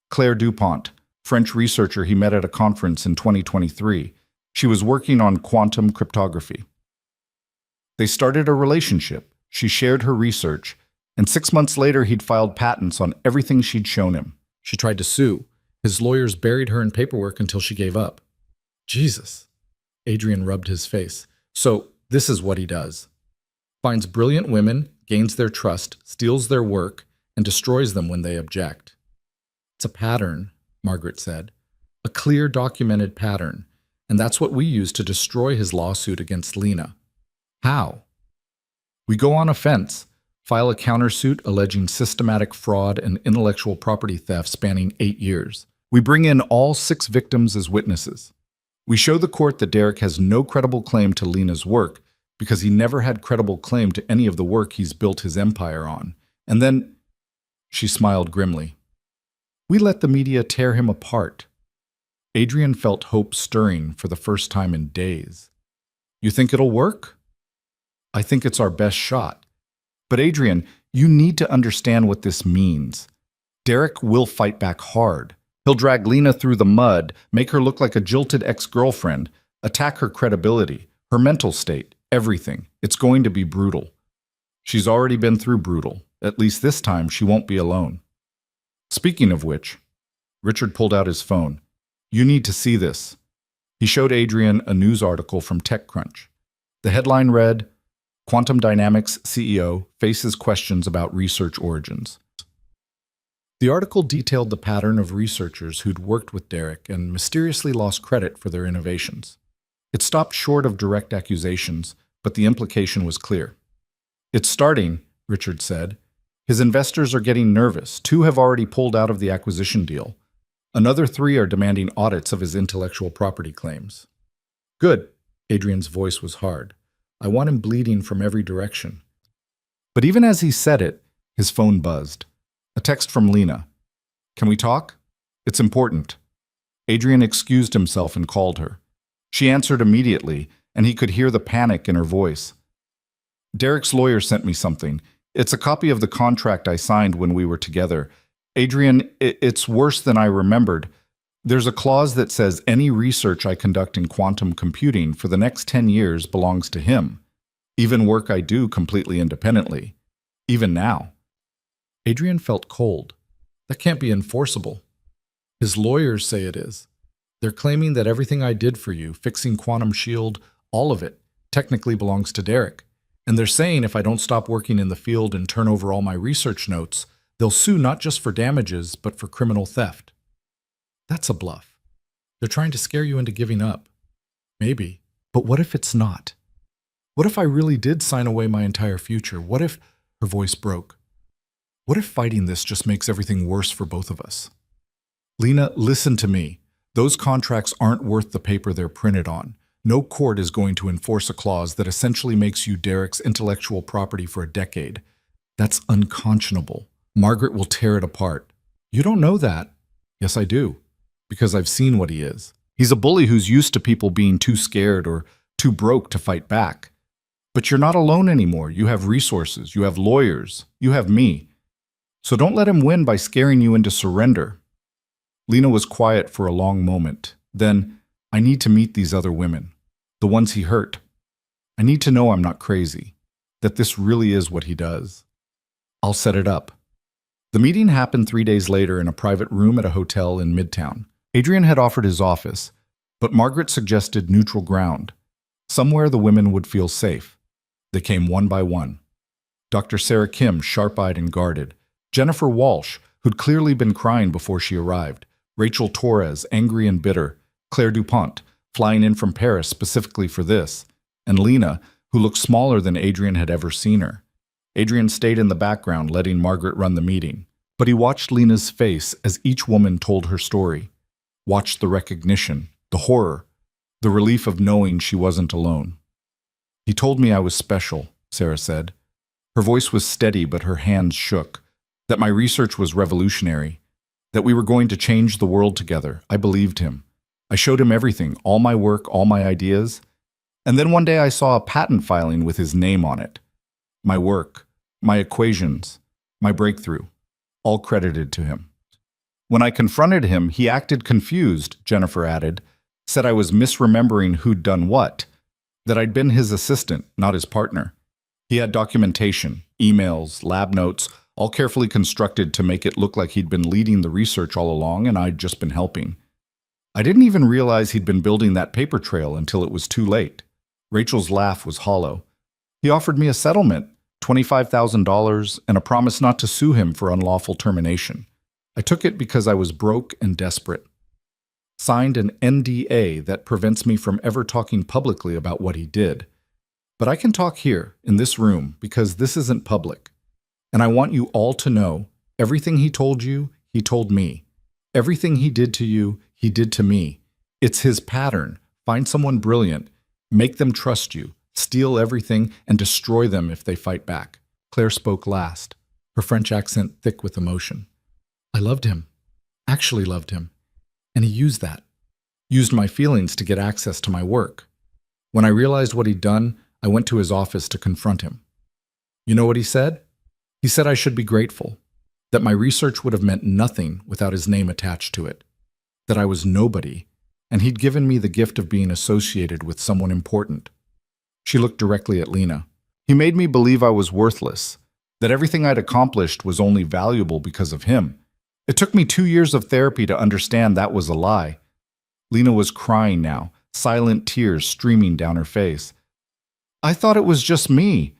Claire Dupont, French researcher he met at a conference in 2023. She was working on quantum cryptography. They started a relationship. She shared her research, and 6 months later he'd filed patents on everything she'd shown him. She tried to sue. His lawyers buried her in paperwork until she gave up. Jesus. Adrian rubbed his face. So this is what he does. Finds brilliant women, gains their trust, steals their work, and destroys them when they object. It's a pattern, Margaret said. A clear documented pattern. And that's what we use to destroy his lawsuit against Lena. How? We go on a fence, file a countersuit alleging systematic fraud and intellectual property theft spanning 8 years. We bring in all 6 victims as witnesses. We show the court that Derek has no credible claim to Lena's work because he never had credible claim to any of the work he's built his empire on. And then, she smiled grimly, we let the media tear him apart. Adrian felt hope stirring for the first time in days. You think it'll work? I think it's our best shot. But Adrian, you need to understand what this means. Derek will fight back hard. He'll drag Lena through the mud, make her look like a jilted ex-girlfriend, Attack her credibility, her mental state, everything. It's going to be brutal. She's already been through brutal. At least this time she won't be alone. Speaking of which, Richard pulled out his phone. You need to see this. He showed Adrian a news article from TechCrunch. The headline read, Quantum Dynamics CEO faces questions about research origins. The article detailed the pattern of researchers who'd worked with Derek and mysteriously lost credit for their innovations. It stopped short of direct accusations, but the implication was clear. It's starting, Richard said. His investors are getting nervous. 2 have already pulled out of the acquisition deal. Another 3 are demanding audits of his intellectual property claims. Good. Adrian's voice was hard. I want him bleeding from every direction. But even as he said it, his phone buzzed. A text from Lena. Can we talk? It's important. Adrian excused himself and called her. She answered immediately, and he could hear the panic in her voice. Derek's lawyer sent me something. It's a copy of the contract I signed when we were together. Adrian, it's worse than I remembered. There's a clause that says any research I conduct in quantum computing for the next 10 years belongs to him. Even work I do completely independently. Even now. Adrian felt cold. That can't be enforceable. His lawyers say it is. They're claiming that everything I did for you, fixing Quantum Shield, all of it, technically belongs to Derek. And they're saying if I don't stop working in the field and turn over all my research notes, they'll sue not just for damages, but for criminal theft. That's a bluff. They're trying to scare you into giving up. Maybe. But what if it's not? What if I really did sign away my entire future? What if... Her voice broke. What if fighting this just makes everything worse for both of us? Lena, listen to me. Those contracts aren't worth the paper they're printed on. No court is going to enforce a clause that essentially makes you Derek's intellectual property for a decade. That's unconscionable. Margaret will tear it apart. You don't know that. Yes, I do. Because I've seen what he is. He's a bully who's used to people being too scared or too broke to fight back. But you're not alone anymore. You have resources. You have lawyers. You have me. So don't let him win by scaring you into surrender. Lena was quiet for a long moment. Then, I need to meet these other women. The ones he hurt. I need to know I'm not crazy. That this really is what he does. I'll set it up. The meeting happened 3 days later in a private room at a hotel in Midtown. Adrian had offered his office, but Margaret suggested neutral ground. Somewhere the women would feel safe. They came one by one. Dr. Sarah Kim, sharp-eyed and guarded. Jennifer Walsh, who'd clearly been crying before she arrived. Rachel Torres, angry and bitter. Claire DuPont, flying in from Paris specifically for this. And Lena, who looked smaller than Adrian had ever seen her. Adrian stayed in the background, letting Margaret run the meeting. But he watched Lena's face as each woman told her story. Watched the recognition, the horror, the relief of knowing she wasn't alone. He told me I was special, Sarah said. Her voice was steady, but her hands shook. That my research was revolutionary. That we were going to change the world together. I believed him. I showed him everything, all my work, all my ideas. And then one day I saw a patent filing with his name on it. My work, my equations, my breakthrough, all credited to him. When I confronted him, he acted confused, Jennifer added, said I was misremembering who'd done what, that I'd been his assistant, not his partner. He had documentation, emails, lab notes, all carefully constructed to make it look like he'd been leading the research all along and I'd just been helping. I didn't even realize he'd been building that paper trail until it was too late. Rachel's laugh was hollow. He offered me a settlement, $25,000, and a promise not to sue him for unlawful termination. I took it because I was broke and desperate. Signed an NDA that prevents me from ever talking publicly about what he did. But I can talk here, in this room, because this isn't public. And I want you all to know, everything he told you, he told me. Everything he did to you, he did to me. It's his pattern. Find someone brilliant. Make them trust you. Steal everything and destroy them if they fight back. Claire spoke last, her French accent thick with emotion. I loved him. Actually loved him. And he used that. Used my feelings to get access to my work. When I realized what he'd done, I went to his office to confront him. You know what he said? He said I should be grateful. That my research would have meant nothing without his name attached to it. That I was nobody. and he'd given me the gift of being associated with someone important. She looked directly at Lena. He made me believe I was worthless, that everything I'd accomplished was only valuable because of him. It took me 2 years of therapy to understand that was a lie. Lena was crying now, silent tears streaming down her face. I thought it was just me.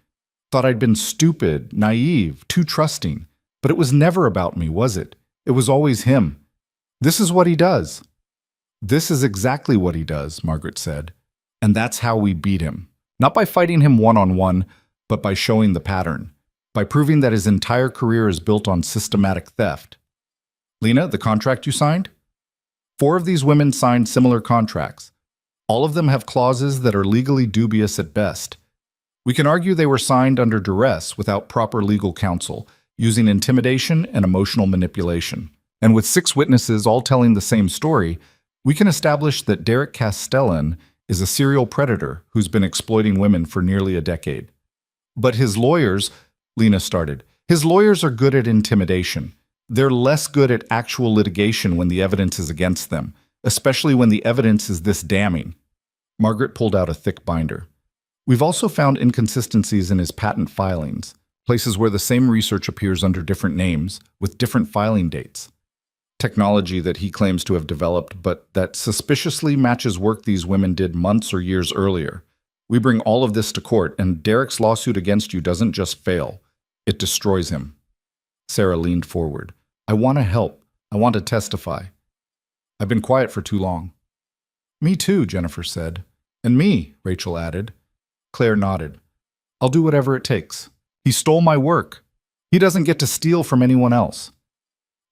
Thought I'd been stupid, naive, too trusting. But it was never about me, was it? It was always him. This is what he does. This is exactly what he does, Margaret said. And that's how we beat him. Not by fighting him one-on-one, but by showing the pattern. By proving that his entire career is built on systematic theft. Lena, the contract you signed? 4 of these women signed similar contracts. All of them have clauses that are legally dubious at best. We can argue they were signed under duress without proper legal counsel, using intimidation and emotional manipulation. And with 6 witnesses all telling the same story, we can establish that Derek Castellan is a serial predator who's been exploiting women for nearly a decade. But his lawyers, Lena started, his lawyers are good at intimidation. They're less good at actual litigation when the evidence is against them, especially when the evidence is this damning. Margaret pulled out a thick binder. We've also found inconsistencies in his patent filings, places where the same research appears under different names, with different filing dates. Technology that he claims to have developed, but that suspiciously matches work these women did months or years earlier. We bring all of this to court, and Derek's lawsuit against you doesn't just fail. It destroys him. Sarah leaned forward. I want to help. I want to testify. I've been quiet for too long. Me too, Jennifer said. And me, Rachel added. Claire nodded. I'll do whatever it takes. He stole my work. He doesn't get to steal from anyone else.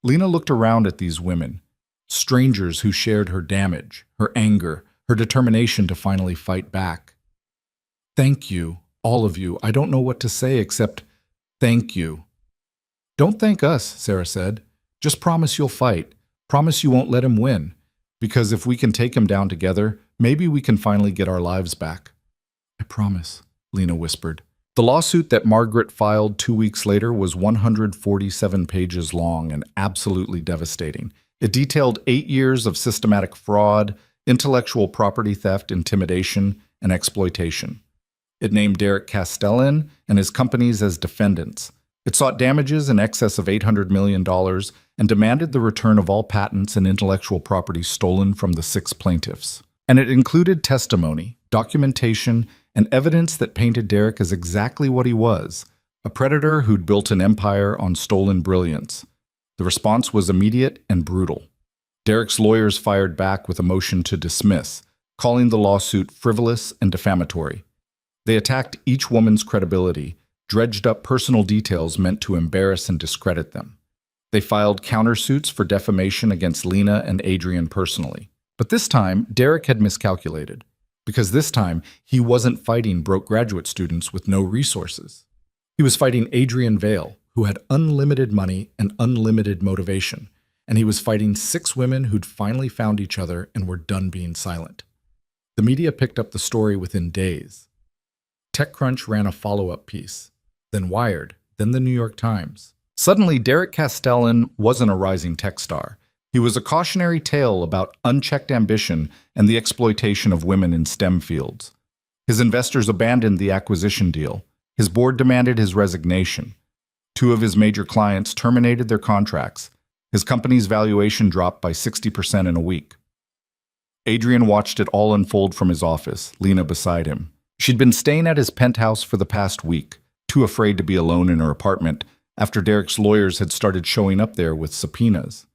Lena looked around at these women, strangers who shared her damage, her anger, her determination to finally fight back. Thank you, all of you. I don't know what to say except thank you. Don't thank us, Sarah said. Just promise you'll fight. Promise you won't let him win. Because if we can take him down together, maybe we can finally get our lives back. I promise, Lena whispered. The lawsuit that Margaret filed 2 weeks later was 147 pages long and absolutely devastating. It detailed 8 years of systematic fraud, intellectual property theft, intimidation, and exploitation. It named Derek Castellan and his companies as defendants. It sought damages in excess of $800 million and demanded the return of all patents and intellectual property stolen from the 6 plaintiffs. And it included testimony, documentation, and evidence that painted Derek as exactly what he was, a predator who'd built an empire on stolen brilliance. The response was immediate and brutal. Derek's lawyers fired back with a motion to dismiss, calling the lawsuit frivolous and defamatory. They attacked each woman's credibility, dredged up personal details meant to embarrass and discredit them. They filed countersuits for defamation against Lena and Adrian personally. But this time, Derek had miscalculated, because this time he wasn't fighting broke graduate students with no resources. He was fighting Adrian Vale, who had unlimited money and unlimited motivation, and he was fighting 6 women who'd finally found each other and were done being silent. The media picked up the story within days. TechCrunch ran a follow-up piece, then Wired, then the New York Times. Suddenly, Derek Castellan wasn't a rising tech star. He was a cautionary tale about unchecked ambition and the exploitation of women in STEM fields. His investors abandoned the acquisition deal. His board demanded his resignation. 2 of his major clients terminated their contracts. His company's valuation dropped by 60% in a week. Adrian watched it all unfold from his office, Lena beside him. She'd been staying at his penthouse for the past week, too afraid to be alone in her apartment after Derek's lawyers had started showing up there with subpoenas.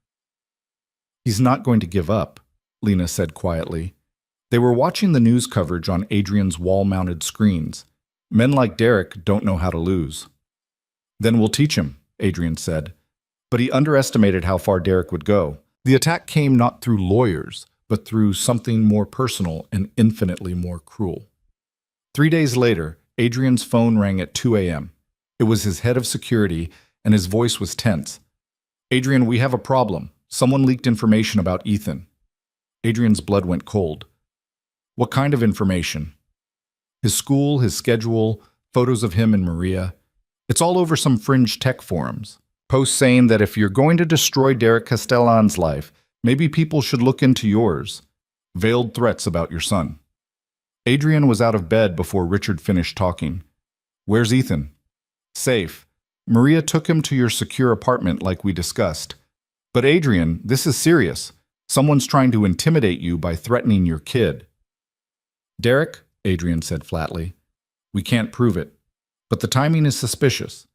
He's not going to give up, Lena said quietly. They were watching the news coverage on Adrian's wall-mounted screens. Men like Derek don't know how to lose. Then we'll teach him, Adrian said. But he underestimated how far Derek would go. The attack came not through lawyers, but through something more personal and infinitely more cruel. 3 days later, Adrian's phone rang at 2 a.m. It was his head of security, and his voice was tense. Adrian, we have a problem. Someone leaked information about Ethan. Adrian's blood went cold. What kind of information? His school, his schedule, photos of him and Maria. It's all over some fringe tech forums. Posts saying that if you're going to destroy Derek Castellan's life, maybe people should look into yours. Veiled threats about your son. Adrian was out of bed before Richard finished talking. Where's Ethan? Safe. Maria took him to your secure apartment like we discussed. But Adrian, this is serious. Someone's trying to intimidate you by threatening your kid. Derek, Adrian said flatly, we can't prove it. But the timing is suspicious.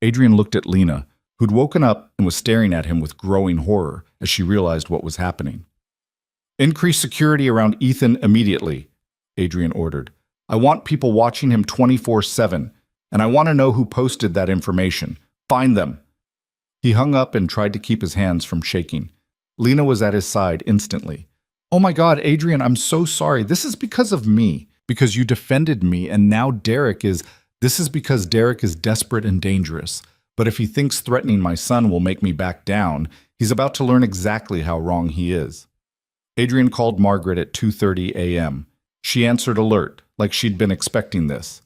Adrian looked at Lena, who'd woken up and was staring at him with growing horror as she realized what was happening. Increase security around Ethan immediately, Adrian ordered. I want people watching him 24/7, and I want to know who posted that information. Find them. He hung up and tried to keep his hands from shaking. Lena was at his side instantly. Oh my God, Adrian, I'm so sorry. This is because of me, because you defended me, and now This is because Derek is desperate and dangerous. But if he thinks threatening my son will make me back down, he's about to learn exactly how wrong he is. Adrian called Margaret at 2:30 a.m. She answered alert, like she'd been expecting this.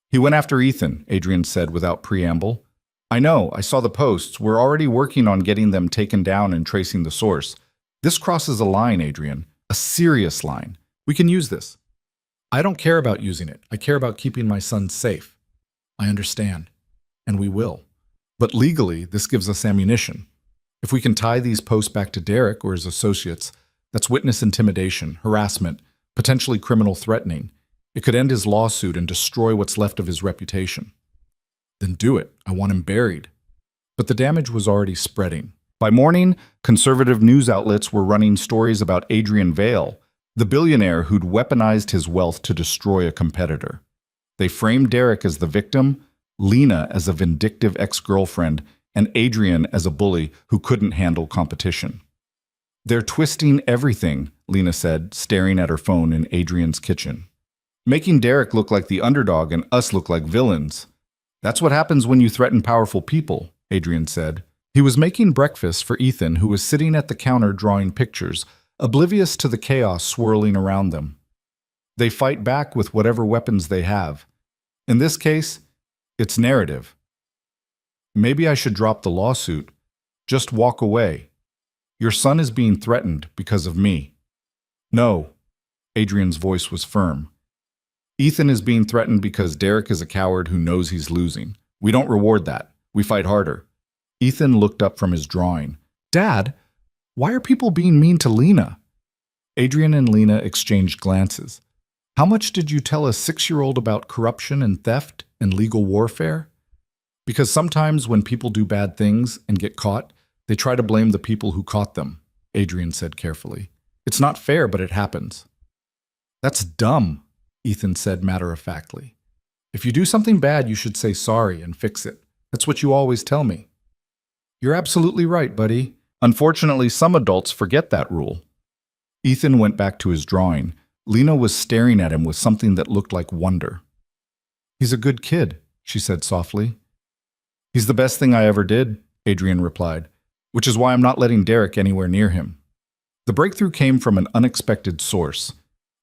He went after Ethan, Adrian said without preamble. I know, I saw the posts. We're already working on getting them taken down and tracing the source. This crosses a line, Adrian, a serious line. We can use this. I don't care about using it. I care about keeping my son safe. I understand. And we will. But legally, this gives us ammunition. If we can tie these posts back to Derek or his associates, that's witness intimidation, harassment, potentially criminal threatening. It could end his lawsuit and destroy what's left of his reputation. Then do it. I want him buried. But the damage was already spreading. By morning, conservative news outlets were running stories about Adrian Vale, the billionaire who'd weaponized his wealth to destroy a competitor. They framed Derek as the victim, Lena as a vindictive ex-girlfriend, and Adrian as a bully who couldn't handle competition. They're twisting everything, Lena said, staring at her phone in Adrian's kitchen. Making Derek look like the underdog and us look like villains. That's what happens when you threaten powerful people, Adrian said. He was making breakfast for Ethan, who was sitting at the counter drawing pictures, oblivious to the chaos swirling around them. They fight back with whatever weapons they have. In this case, it's narrative. Maybe I should drop the lawsuit. Just walk away. Your son is being threatened because of me. No, Adrian's voice was firm. Ethan is being threatened because Derek is a coward who knows he's losing. We don't reward that. We fight harder. Ethan looked up from his drawing. Dad, why are people being mean to Lena? Adrian and Lena exchanged glances. How much did you tell a 6-year-old about corruption and theft and legal warfare? Because sometimes when people do bad things and get caught, they try to blame the people who caught them, Adrian said carefully. It's not fair, but it happens. That's dumb, Ethan said matter-of-factly. If you do something bad, you should say sorry and fix it. That's what you always tell me. You're absolutely right, buddy. Unfortunately, some adults forget that rule. Ethan went back to his drawing. Lena was staring at him with something that looked like wonder. He's a good kid, she said softly. He's the best thing I ever did, Adrian replied, which is why I'm not letting Derek anywhere near him. The breakthrough came from an unexpected source.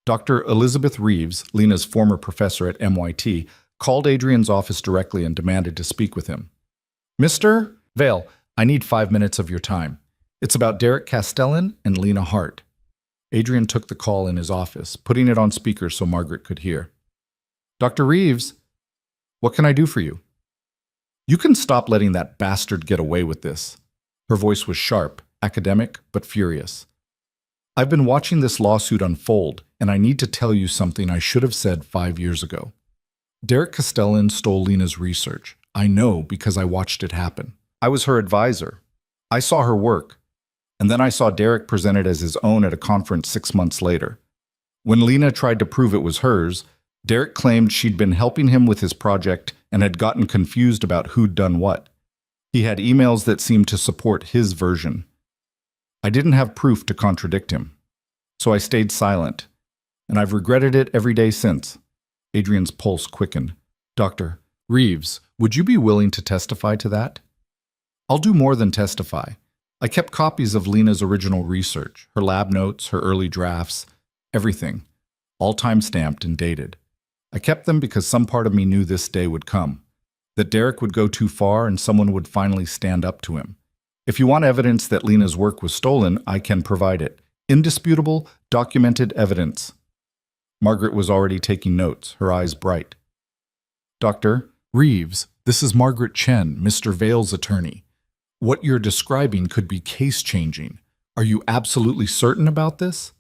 Dr. Elizabeth Reeves, Lena's former professor at MIT, called Adrian's office directly and demanded to speak with him. Mr. Vale, I need 5 minutes of your time. It's about Derek Castellan and Lena Hart. Adrian took the call in his office, putting it on speaker so Margaret could hear. Dr. Reeves, what can I do for you? You can stop letting that bastard get away with this. Her voice was sharp, academic, but furious. I've been watching this lawsuit unfold, and I need to tell you something I should have said 5 years ago. Derek Castellan stole Lena's research. I know because I watched it happen. I was her advisor. I saw her work. And then I saw Derek present it as his own at a conference 6 months later. When Lena tried to prove it was hers, Derek claimed she'd been helping him with his project and had gotten confused about who'd done what. He had emails that seemed to support his version. I didn't have proof to contradict him, so I stayed silent, and I've regretted it every day since. Adrian's pulse quickened. Dr. Reeves, would you be willing to testify to that? I'll do more than testify. I kept copies of Lena's original research, her lab notes, her early drafts, everything, all time-stamped and dated. I kept them because some part of me knew this day would come, that Derek would go too far and someone would finally stand up to him. If you want evidence that Lena's work was stolen, I can provide it. Indisputable, documented evidence. Margaret was already taking notes, her eyes bright. Dr. Reeves, this is Margaret Chen, Mr. Vale's attorney. What you're describing could be case-changing. Are you absolutely certain about this?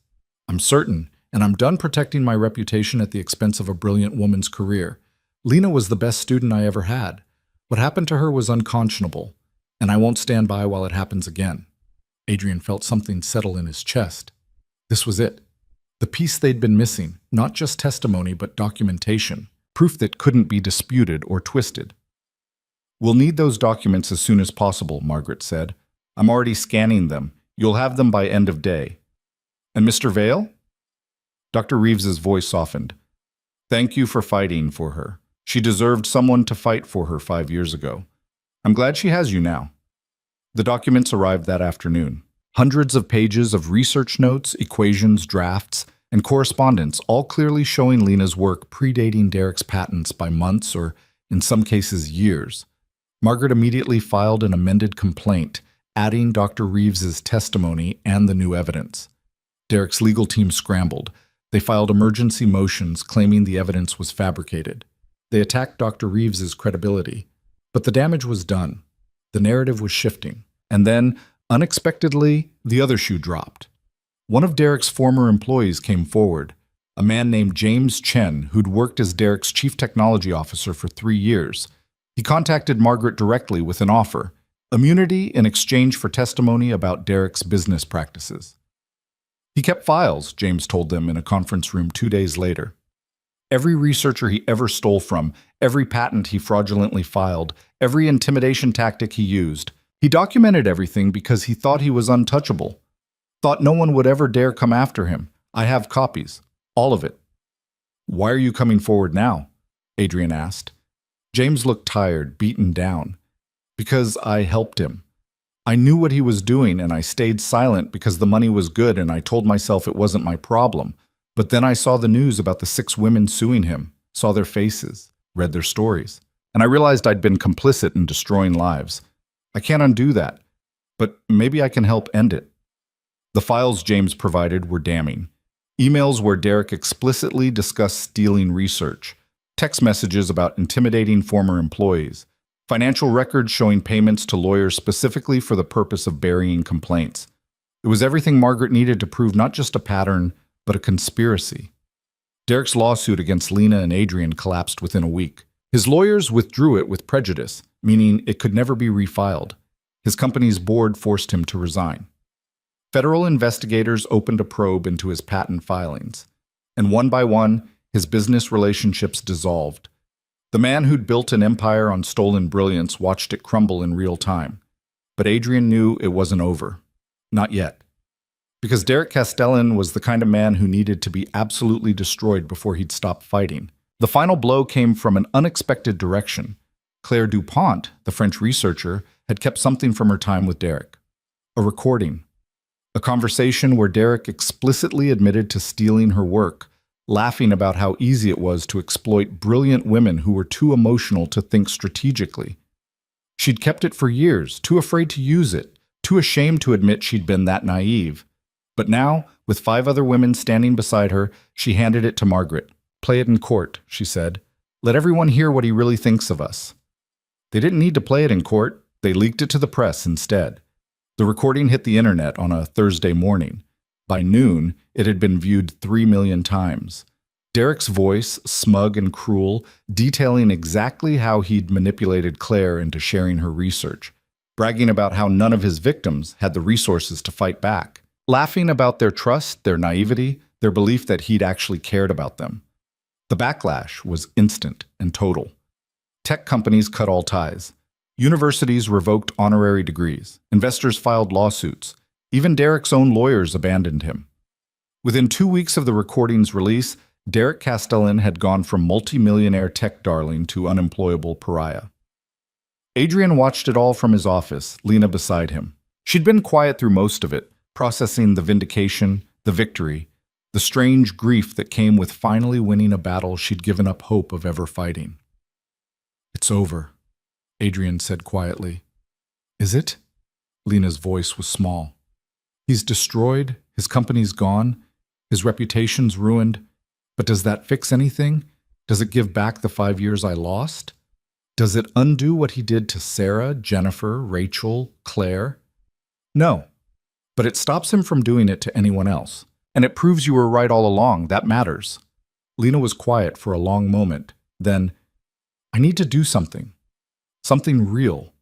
I'm certain, and I'm done protecting my reputation at the expense of a brilliant woman's career. Lena was the best student I ever had. What happened to her was unconscionable, and I won't stand by while it happens again. Adrian felt something settle in his chest. This was it. The piece they'd been missing, not just testimony but documentation, proof that couldn't be disputed or twisted. We'll need those documents as soon as possible, Margaret said. I'm already scanning them. You'll have them by end of day. And Mr. Vale? Dr. Reeves's voice softened. Thank you for fighting for her. She deserved someone to fight for her 5 years ago. I'm glad she has you now. The documents arrived that afternoon. Hundreds of pages of research notes, equations, drafts, and correspondence, all clearly showing Lena's work predating Derek's patents by months or, in some cases, years. Margaret immediately filed an amended complaint, adding Dr. Reeves's testimony and the new evidence. Derek's legal team scrambled. They filed emergency motions claiming the evidence was fabricated. They attacked Dr. Reeves's credibility. But the damage was done. The narrative was shifting. And then, unexpectedly, the other shoe dropped. One of Derek's former employees came forward, a man named James Chen, who'd worked as Derek's chief technology officer for 3 years. He contacted Margaret directly with an offer, immunity in exchange for testimony about Derek's business practices. He kept files, James told them in a conference room 2 days later. Every researcher he ever stole from, every patent he fraudulently filed, every intimidation tactic he used. He documented everything because he thought he was untouchable. Thought no one would ever dare come after him. I have copies. All of it. Why are you coming forward now? Adrian asked. James looked tired, beaten down. Because I helped him. I knew what he was doing and I stayed silent because the money was good and I told myself it wasn't my problem. But then I saw the news about the 6 women suing him, saw their faces, read their stories, and I realized I'd been complicit in destroying lives. I can't undo that, but maybe I can help end it. The files James provided were damning. Emails where Derek explicitly discussed stealing research, text messages about intimidating former employees, financial records showing payments to lawyers specifically for the purpose of burying complaints. It was everything Margaret needed to prove not just a pattern, but a conspiracy. Derek's lawsuit against Lena and Adrian collapsed within a week. His lawyers withdrew it with prejudice, meaning it could never be refiled. His company's board forced him to resign. Federal investigators opened a probe into his patent filings, and one by one, his business relationships dissolved. The man who'd built an empire on stolen brilliance watched it crumble in real time. But Adrian knew it wasn't over. Not yet. Because Derek Castellan was the kind of man who needed to be absolutely destroyed before he'd stop fighting. The final blow came from an unexpected direction. Claire Dupont, the French researcher, had kept something from her time with Derek. A recording. A conversation where Derek explicitly admitted to stealing her work, laughing about how easy it was to exploit brilliant women who were too emotional to think strategically. She'd kept it for years, too afraid to use it, too ashamed to admit she'd been that naive. But now, with 5 other women standing beside her, she handed it to Margaret. Play it in court, she said. Let everyone hear what he really thinks of us. They didn't need to play it in court. They leaked it to the press instead. The recording hit the internet on a Thursday morning. By noon, it had been viewed 3 million times. Derek's voice, smug and cruel, detailing exactly how he'd manipulated Claire into sharing her research, bragging about how none of his victims had the resources to fight back. Laughing about their trust, their naivety, their belief that he'd actually cared about them. The backlash was instant and total. Tech companies cut all ties. Universities revoked honorary degrees. Investors filed lawsuits. Even Derek's own lawyers abandoned him. Within 2 weeks of the recording's release, Derek Castellan had gone from multi-millionaire tech darling to unemployable pariah. Adrian watched it all from his office, Lena beside him. She'd been quiet through most of it, processing the vindication, the victory, the strange grief that came with finally winning a battle she'd given up hope of ever fighting. It's over, Adrian said quietly. Is it? Lena's voice was small. He's destroyed, his company's gone, his reputation's ruined. But does that fix anything? Does it give back the 5 years I lost? Does it undo what he did to Sarah, Jennifer, Rachel, Claire? No. But it stops him from doing it to anyone else. And it proves you were right all along. That matters. Lena was quiet for a long moment. Then, I need to do something. Something real.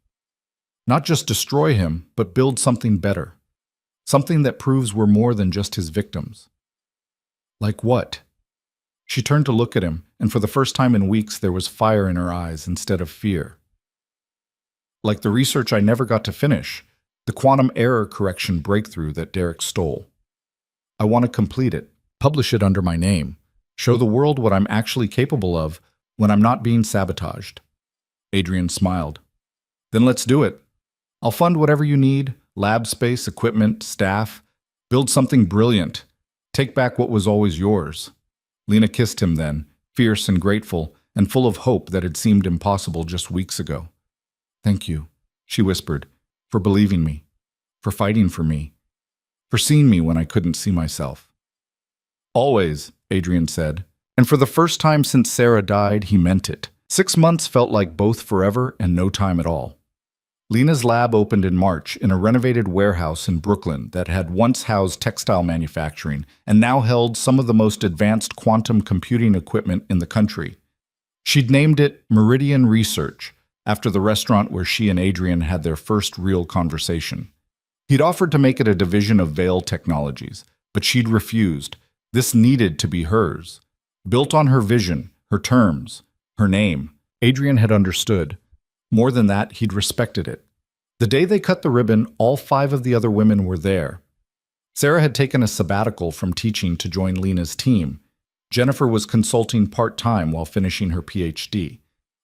Not just destroy him, but build something better. Something that proves we're more than just his victims. Like what? She turned to look at him, and for the first time in weeks there was fire in her eyes instead of fear. Like the research I never got to finish, the quantum error correction breakthrough that Derek stole. I want to complete it, publish it under my name, show the world what I'm actually capable of when I'm not being sabotaged. Adrian smiled. Then let's do it. I'll fund whatever you need, lab space, equipment, staff. Build something brilliant. Take back what was always yours. Lena kissed him then, fierce and grateful, and full of hope that had seemed impossible just weeks ago. Thank you, she whispered, for believing me, for fighting for me, for seeing me when I couldn't see myself. Always, Adrian said, and for the first time since Sarah died, he meant it. 6 months felt like both forever and no time at all. Lena's lab opened in March in a renovated warehouse in Brooklyn that had once housed textile manufacturing and now held some of the most advanced quantum computing equipment in the country. She'd named it Meridian Research, after the restaurant where she and Adrian had their first real conversation. He'd offered to make it a division of Veil Technologies, but she'd refused. This needed to be hers. Built on her vision, her terms, her name. Adrian had understood. More than that, he'd respected it. The day they cut the ribbon, all 5 of the other women were there. Sarah had taken a sabbatical from teaching to join Lena's team. Jennifer was consulting part-time while finishing her PhD.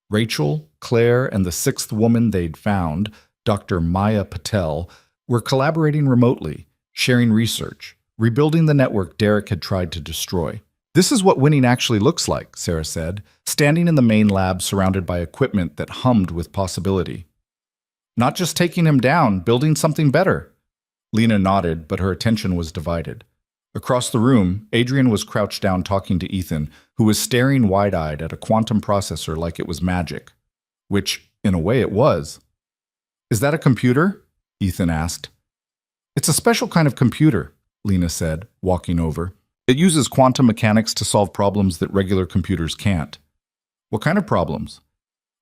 Rachel, Claire, and the 6th woman they'd found, Dr. Maya Patel, were collaborating remotely, sharing research, rebuilding the network Derek had tried to destroy. This is what winning actually looks like, Sarah said, standing in the main lab surrounded by equipment that hummed with possibility. Not just taking him down, building something better. Lena nodded, but her attention was divided. Across the room, Adrian was crouched down talking to Ethan, who was staring wide-eyed at a quantum processor like it was magic. Which, in a way, it was. Is that a computer? Ethan asked. It's a special kind of computer, Lena said, walking over. It uses quantum mechanics to solve problems that regular computers can't. What kind of problems?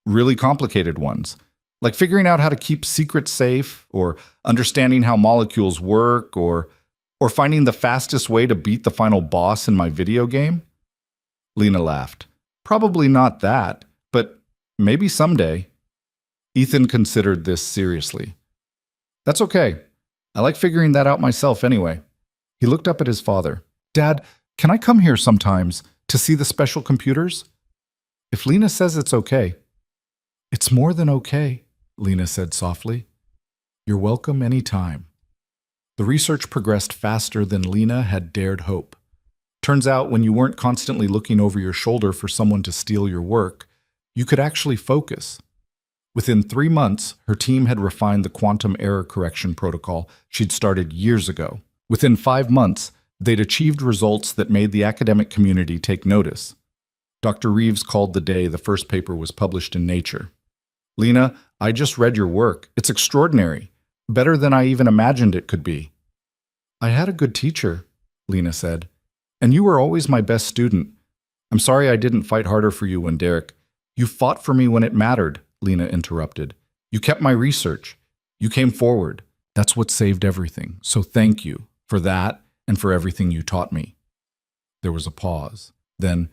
Really complicated ones, like figuring out how to keep secrets safe, or understanding how molecules work, or finding the fastest way to beat the final boss in my video game? Lena laughed. Probably not that, but maybe someday. Ethan considered this seriously. That's okay. I like figuring that out myself anyway. He looked up at his father. Dad, can I come here sometimes to see the special computers? If Lena says it's okay. It's more than okay, Lena said softly. You're welcome any time. The research progressed faster than Lena had dared hope. Turns out when you weren't constantly looking over your shoulder for someone to steal your work, you could actually focus. Within 3 months, her team had refined the quantum error correction protocol she'd started years ago. Within 5 months, they'd achieved results that made the academic community take notice. Dr. Reeves called the day the first paper was published in Nature. Lena, I just read your work. It's extraordinary. Better than I even imagined it could be. I had a good teacher, Lena said. And you were always my best student. I'm sorry I didn't fight harder for you when Derek. You fought for me when it mattered, Lena interrupted. You kept my research. You came forward. That's what saved everything. So thank you for that and for everything you taught me. There was a pause. Then,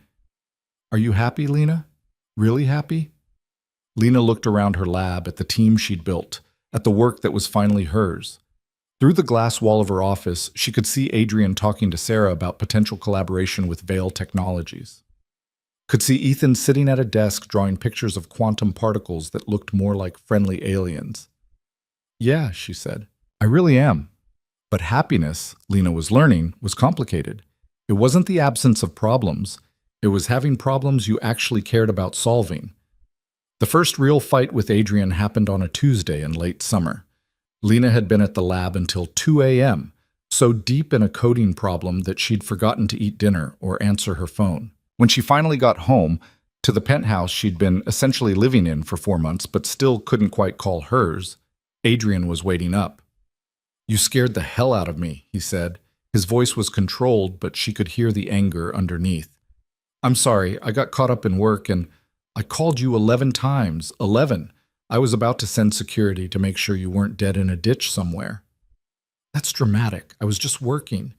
are you happy, Lena? Really happy? Lena looked around her lab at the team she'd built, at the work that was finally hers. Through the glass wall of her office, she could see Adrian talking to Sarah about potential collaboration with Veil Technologies. Could see Ethan sitting at a desk drawing pictures of quantum particles that looked more like friendly aliens. Yeah, she said, I really am. But happiness, Lena was learning, was complicated. It wasn't the absence of problems. It was having problems you actually cared about solving. The first real fight with Adrian happened on a Tuesday in late summer. Lena had been at the lab until 2 a.m., so deep in a coding problem that she'd forgotten to eat dinner or answer her phone. When she finally got home, to the penthouse she'd been essentially living in for 4 months but still couldn't quite call hers, Adrian was waiting up. "You scared the hell out of me," he said. His voice was controlled, but she could hear the anger underneath. "I'm sorry, I got caught up in work and I called you 11 times. 11. I was about to send security to make sure you weren't dead in a ditch somewhere." "That's dramatic. I was just working."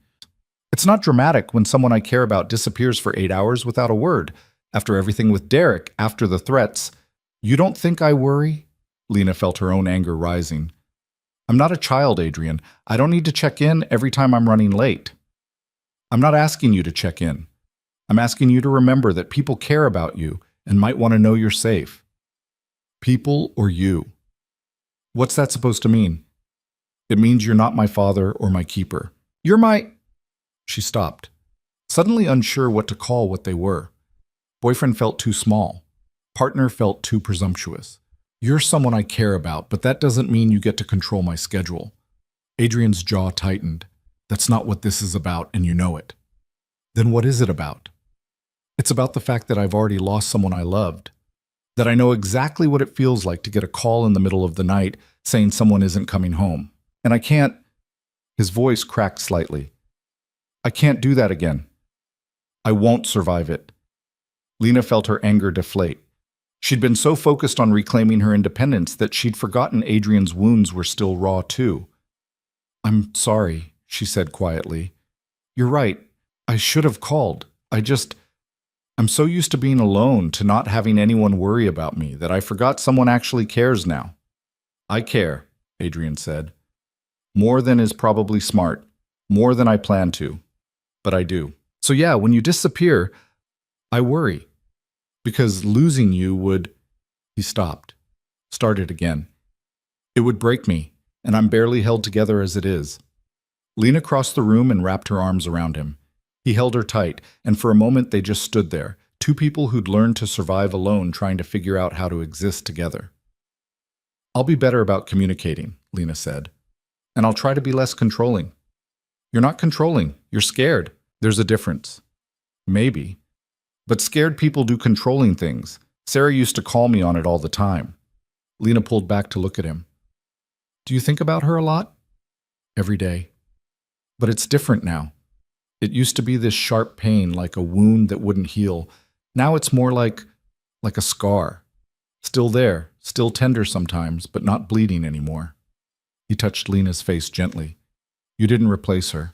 "It's not dramatic when someone I care about disappears for 8 hours without a word. After everything with Derek, after the threats. You don't think I worry?" Lena felt her own anger rising. "I'm not a child, Adrian. I don't need to check in every time I'm running late." "I'm not asking you to check in. I'm asking you to remember that people care about you and might want to know you're safe." "People or you? What's that supposed to mean?" "It means you're not my father or my keeper. You're my—" She stopped, suddenly unsure what to call what they were. Boyfriend felt too small. Partner felt too presumptuous. "You're someone I care about, but that doesn't mean you get to control my schedule." Adrian's jaw tightened. "That's not what this is about, and you know it." "Then what is it about?" "It's about the fact that I've already lost someone I loved. That I know exactly what it feels like to get a call in the middle of the night saying someone isn't coming home. And I can't—" His voice cracked slightly. "I can't do that again. I won't survive it." Lena felt her anger deflate. She'd been so focused on reclaiming her independence that she'd forgotten Adrian's wounds were still raw too. "I'm sorry," she said quietly. "You're right. I should have called. I'm so used to being alone, to not having anyone worry about me, that I forgot someone actually cares now." "I care," Adrian said. "More than is probably smart. More than I plan to. But I do. So yeah, when you disappear, I worry. Because losing you would—" He stopped. Started again. "It would break me, and I'm barely held together as it is." Lena crossed the room and wrapped her arms around him. He held her tight, and for a moment they just stood there, two people who'd learned to survive alone trying to figure out how to exist together. "I'll be better about communicating," Lena said. "And I'll try to be less controlling." "You're not controlling. You're scared. There's a difference." "Maybe. But scared people do controlling things. Sarah used to call me on it all the time." Lena pulled back to look at him. "Do you think about her a lot?" "Every day. But it's different now. It used to be this sharp pain, like a wound that wouldn't heal. Now it's more like a scar. Still there, still tender sometimes, but not bleeding anymore." He touched Lena's face gently. "You didn't replace her.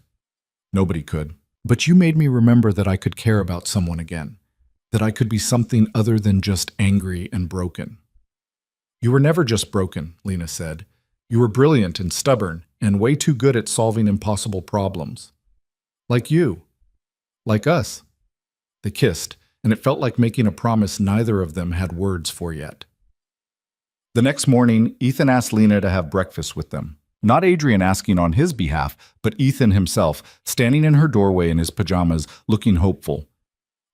Nobody could. But you made me remember that I could care about someone again. That I could be something other than just angry and broken." "You were never just broken," Lena said. "You were brilliant and stubborn and way too good at solving impossible problems. Like you. Like us." They kissed, and it felt like making a promise neither of them had words for yet. The next morning, Ethan asked Lena to have breakfast with them. Not Adrian asking on his behalf, but Ethan himself, standing in her doorway in his pajamas, looking hopeful.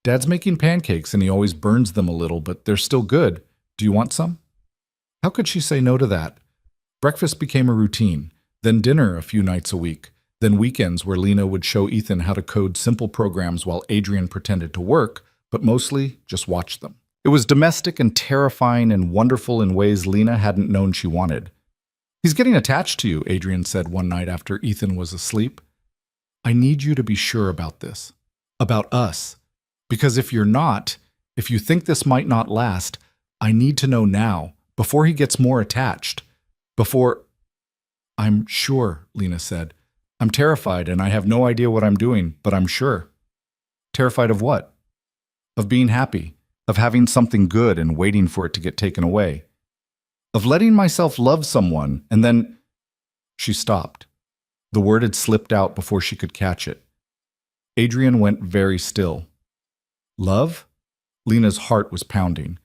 "Dad's making pancakes and he always burns them a little, but they're still good. Do you want some?" How could she say no to that? Breakfast became a routine, then dinner a few nights a week, then weekends where Lena would show Ethan how to code simple programs while Adrian pretended to work, but mostly just watch them. It was domestic and terrifying and wonderful in ways Lena hadn't known she wanted. "He's getting attached to you," Adrian said one night after Ethan was asleep. "I need you to be sure about this. About us. Because if you're not, if you think this might not last, I need to know now, before he gets more attached. Before—" "I'm sure," Lena said. "I'm terrified and I have no idea what I'm doing, but I'm sure." "Terrified of what?" "Of being happy. Of having something good and waiting for it to get taken away. Of letting myself love someone and then—" She stopped. The word had slipped out before she could catch it. Adrian went very still. "Love?" Lena's heart was pounding.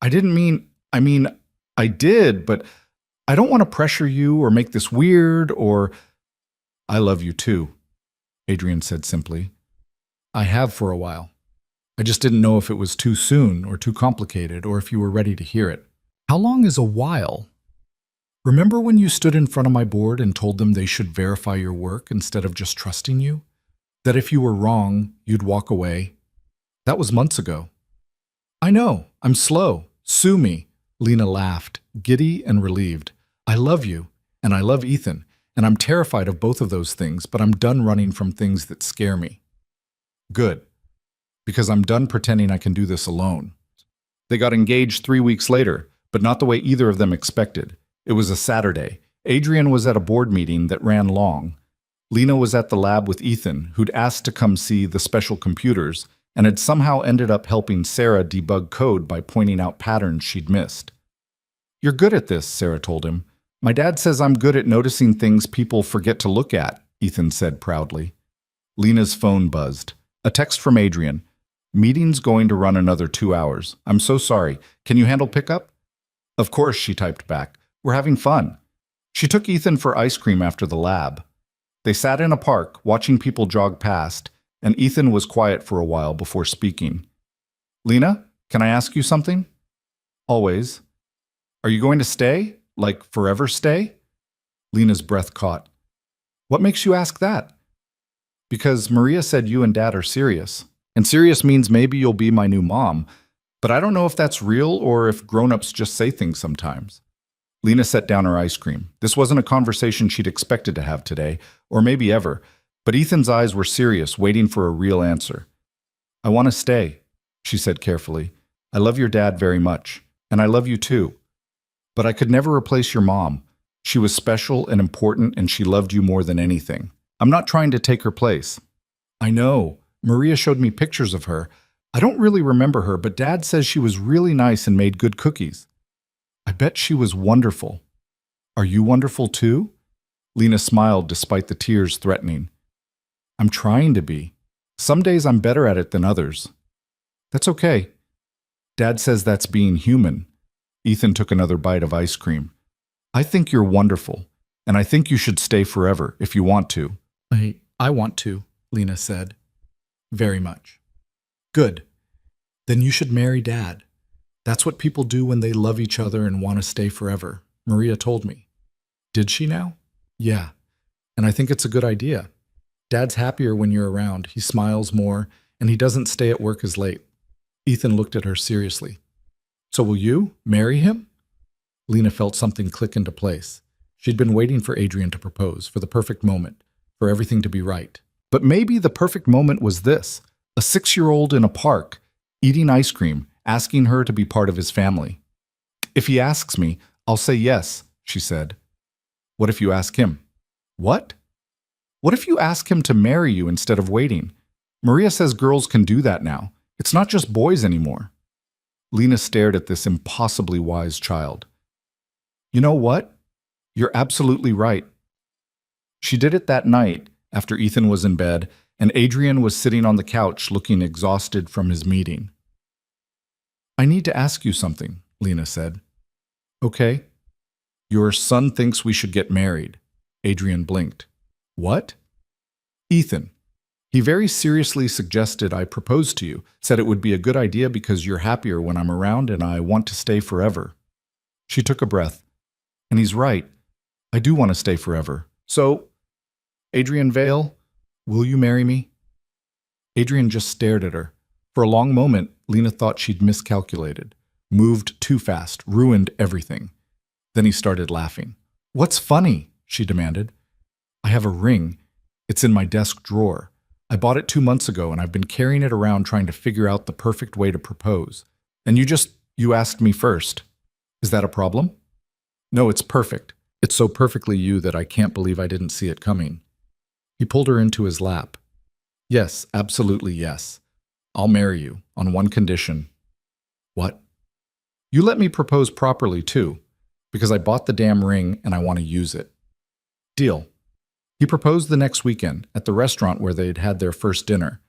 I mean, I did, but I don't want to pressure you or make this weird or—" "I love you too," Adrian said simply. "I have for a while. I just didn't know if it was too soon or too complicated or if you were ready to hear it." "How long is a while?" Remember when you stood in front of my board and told them they should verify your work instead of just trusting you? That if you were wrong, you'd walk away? That was months ago. I know, I'm slow. Sue me. Lena laughed, giddy and relieved. I love you, and I love Ethan, and I'm terrified of both of those things, but I'm done running from things that scare me. Good, because I'm done pretending I can do this alone. They got engaged 3 weeks later, but not the way either of them expected. It was a Saturday. Adrian was at a board meeting that ran long. Lena was at the lab with Ethan, who'd asked to come see the special computers, and had somehow ended up helping Sarah debug code by pointing out patterns she'd missed. You're good at this, Sarah told him. My dad says I'm good at noticing things people forget to look at, Ethan said proudly. Lena's phone buzzed. A text from Adrian. Meeting's going to run another 2 hours. I'm so sorry. Can you handle pickup? Of course, she typed back. We're having fun. She took Ethan for ice cream after the lab. They sat in a park, watching people jog past, and Ethan was quiet for a while before speaking. Lena, can I ask you something? Always. Are you going to stay? Like forever stay? Lena's breath caught. What makes you ask that? Because Maria said you and Dad are serious. And serious means maybe you'll be my new mom, but I don't know if that's real or if grown-ups just say things sometimes. Lena set down her ice cream. This wasn't a conversation she'd expected to have today, or maybe ever, but Ethan's eyes were serious, waiting for a real answer. I want to stay, she said carefully. I love your dad very much, and I love you too. But I could never replace your mom. She was special and important, and she loved you more than anything. I'm not trying to take her place. I know. Maria showed me pictures of her. I don't really remember her, but Dad says she was really nice and made good cookies. I bet she was wonderful. Are you wonderful too? Lena smiled despite the tears threatening. I'm trying to be. Some days I'm better at it than others. That's okay. Dad says that's being human. Ethan took another bite of ice cream. I think you're wonderful, and I think you should stay forever if you want to. I want to, Lena said. Very much. Good. Then you should marry Dad. That's what people do when they love each other and want to stay forever. Maria told me. Did she now? Yeah. And I think it's a good idea. Dad's happier when you're around. He smiles more, and he doesn't stay at work as late. Ethan looked at her seriously. So will you marry him? Lena felt something click into place. She'd been waiting for Adrian to propose, for the perfect moment, for everything to be right. But maybe the perfect moment was this, a 6-year-old in a park, eating ice cream, asking her to be part of his family. If he asks me, I'll say yes, she said. What if you ask him? What? What if you ask him to marry you instead of waiting? Maria says girls can do that now. It's not just boys anymore. Lena stared at this impossibly wise child. You know what? You're absolutely right. She did it that night after Ethan was in bed and Adrian was sitting on the couch looking exhausted from his meeting. I need to ask you something, Lena said. Okay. Your son thinks we should get married. Adrian blinked. What? Ethan. He very seriously suggested I propose to you, said it would be a good idea because you're happier when I'm around and I want to stay forever. She took a breath. And he's right. I do want to stay forever. So, Adrian Vale, will you marry me? Adrian just stared at her. For a long moment, Lena thought she'd miscalculated, moved too fast, ruined everything. Then he started laughing. What's funny? She demanded. I have a ring. It's in my desk drawer. I bought it 2 months ago and I've been carrying it around trying to figure out the perfect way to propose. And you asked me first. Is that a problem? No, it's perfect. It's so perfectly you that I can't believe I didn't see it coming. He pulled her into his lap. Yes, absolutely yes. I'll marry you on one condition. What? You let me propose properly too, because I bought the damn ring and I want to use it. Deal. He proposed the next weekend at the restaurant where they'd had their first dinner,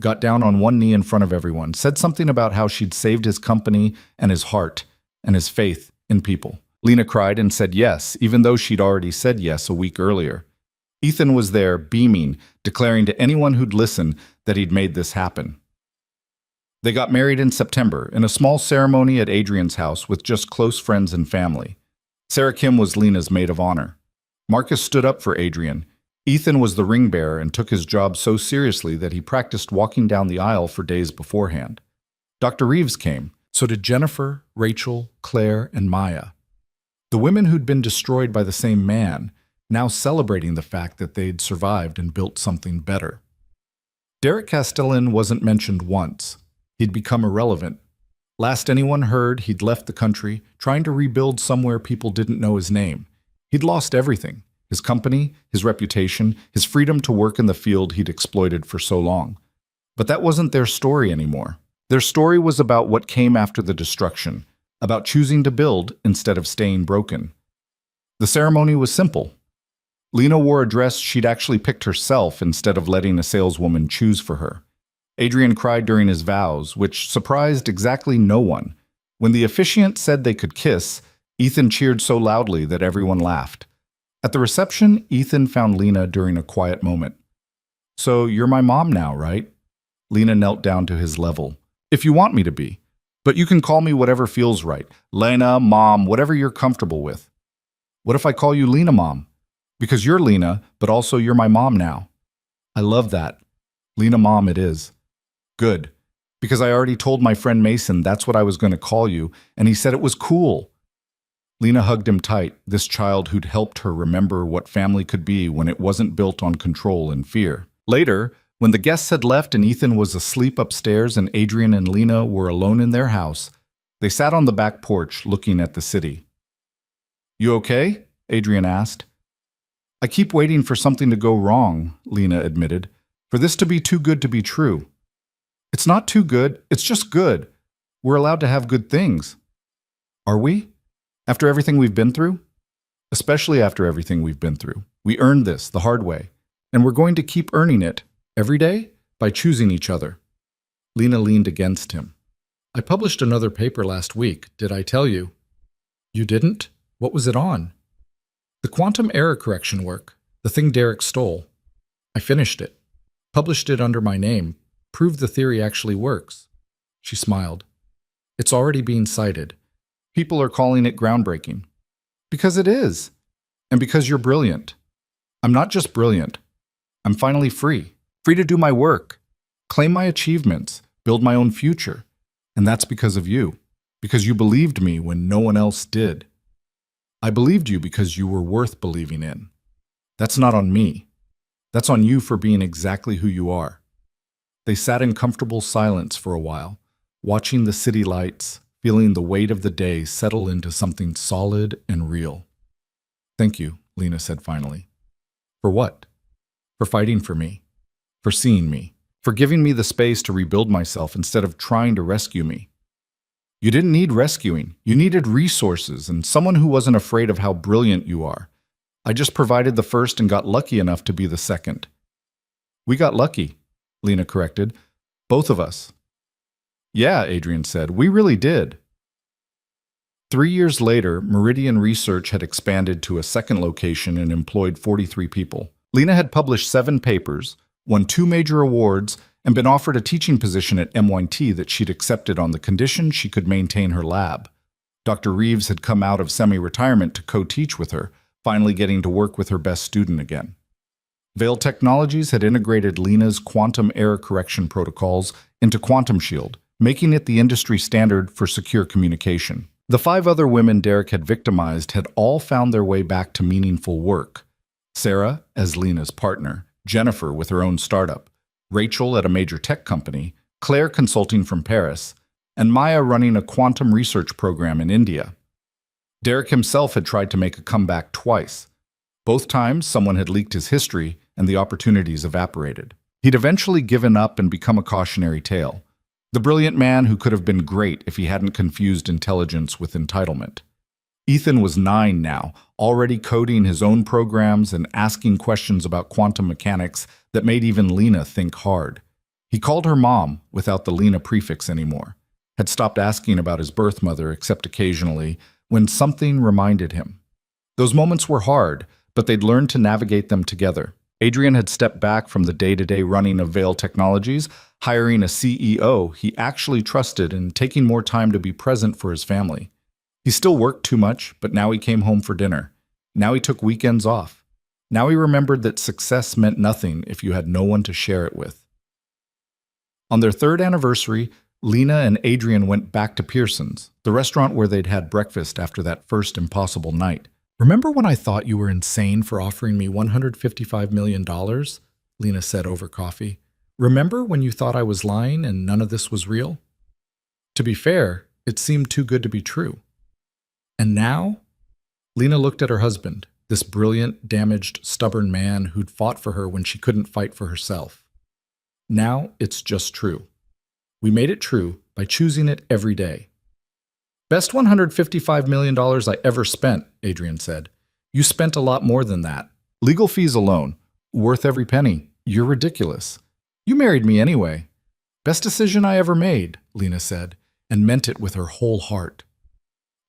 got down on one knee in front of everyone, said something about how she'd saved his company and his heart and his faith in people. Lena cried and said yes, even though she'd already said yes a week earlier. Ethan was there, beaming, declaring to anyone who'd listen that he'd made this happen. They got married in September, in a small ceremony at Adrian's house with just close friends and family. Sarah Kim was Lena's maid of honor. Marcus stood up for Adrian. Ethan was the ring bearer and took his job so seriously that he practiced walking down the aisle for days beforehand. Dr. Reeves came. So did Jennifer, Rachel, Claire, and Maya. The women who'd been destroyed by the same man, now celebrating the fact that they'd survived and built something better. Derek Castellan wasn't mentioned once. He'd become irrelevant. Last anyone heard, he'd left the country, trying to rebuild somewhere people didn't know his name. He'd lost everything: his company, his reputation, his freedom to work in the field he'd exploited for so long. But that wasn't their story anymore. Their story was about what came after the destruction, about choosing to build instead of staying broken. The ceremony was simple. Lena wore a dress she'd actually picked herself instead of letting a saleswoman choose for her. Adrian cried during his vows, which surprised exactly no one. When the officiant said they could kiss, Ethan cheered so loudly that everyone laughed. At the reception, Ethan found Lena during a quiet moment. "So you're my mom now, right?" Lena knelt down to his level. "If you want me to be. But you can call me whatever feels right. Lena, Mom, whatever you're comfortable with." "What if I call you Lena, Mom? Because you're Lena, but also you're my mom now." "I love that. Lena, Mom it is." "Good. Because I already told my friend Mason that's what I was going to call you, and he said it was cool." Lena hugged him tight, this child who'd helped her remember what family could be when it wasn't built on control and fear. Later, when the guests had left and Ethan was asleep upstairs and Adrian and Lena were alone in their house, they sat on the back porch looking at the city. "You okay?" Adrian asked. "I keep waiting for something to go wrong," Lena admitted, "for this to be too good to be true." "It's not too good, it's just good. We're allowed to have good things." "Are we? After everything we've been through?" "Especially after everything we've been through. We earned this the hard way, and we're going to keep earning it. Every day? By choosing each other." Lena leaned against him. "I published another paper last week, did I tell you?" "You didn't? What was it on?" "The quantum error correction work, the thing Derek stole. I finished it. Published it under my name. Proved the theory actually works." She smiled. "It's already being cited. People are calling it groundbreaking." "Because it is. And because you're brilliant." "I'm not just brilliant. I'm finally free. Free to do my work, claim my achievements, build my own future. And that's because of you. Because you believed me when no one else did. I believed you because you were worth believing in. That's not on me. That's on you for being exactly who you are." They sat in comfortable silence for a while, watching the city lights, feeling the weight of the day settle into something solid and real. "Thank you," Lena said finally. "For what?" "For fighting for me. For seeing me, for giving me the space to rebuild myself instead of trying to rescue me." "You didn't need rescuing. You needed resources and someone who wasn't afraid of how brilliant you are. I just provided the first and got lucky enough to be the second." "We got lucky," Lena corrected. "Both of us." "Yeah," Adrian said, "we really did." 3 years later, Meridian Research had expanded to a second location and employed 43 people. Lena had published 7 papers, won 2 major awards, and been offered a teaching position at MIT that she'd accepted on the condition she could maintain her lab. Dr. Reeves had come out of semi-retirement to co-teach with her, finally getting to work with her best student again. Veil Technologies had integrated Lena's quantum error correction protocols into Quantum Shield, making it the industry standard for secure communication. The 5 other women Derek had victimized had all found their way back to meaningful work. Sarah, as Lena's partner, Jennifer with her own startup, Rachel at a major tech company, Claire consulting from Paris, and Maya running a quantum research program in India. Derek himself had tried to make a comeback twice. Both times, someone had leaked his history and the opportunities evaporated. He'd eventually given up and become a cautionary tale. The brilliant man who could have been great if he hadn't confused intelligence with entitlement. Ethan was 9 now, already coding his own programs and asking questions about quantum mechanics that made even Lena think hard. He called her mom without the Lena prefix anymore, had stopped asking about his birth mother except occasionally when something reminded him. Those moments were hard, but they'd learned to navigate them together. Adrian had stepped back from the day-to-day running of Veil Technologies, hiring a CEO he actually trusted and taking more time to be present for his family. He still worked too much, but now he came home for dinner. Now he took weekends off. Now he remembered that success meant nothing if you had no one to share it with. On their third anniversary, Lena and Adrian went back to Pearson's, the restaurant where they'd had breakfast after that first impossible night. "Remember when I thought you were insane for offering me $155 million? Lena said over coffee. "Remember when you thought I was lying and none of this was real?" To be fair, it seemed too good to be true. And now? Lena looked at her husband, this brilliant, damaged, stubborn man who'd fought for her when she couldn't fight for herself. Now it's just true. We made it true by choosing it every day. "Best $155 million I ever spent," Adrian said. "You spent a lot more than that. Legal fees alone. Worth every penny. You're ridiculous. You married me anyway." "Best decision I ever made," Lena said, and meant it with her whole heart.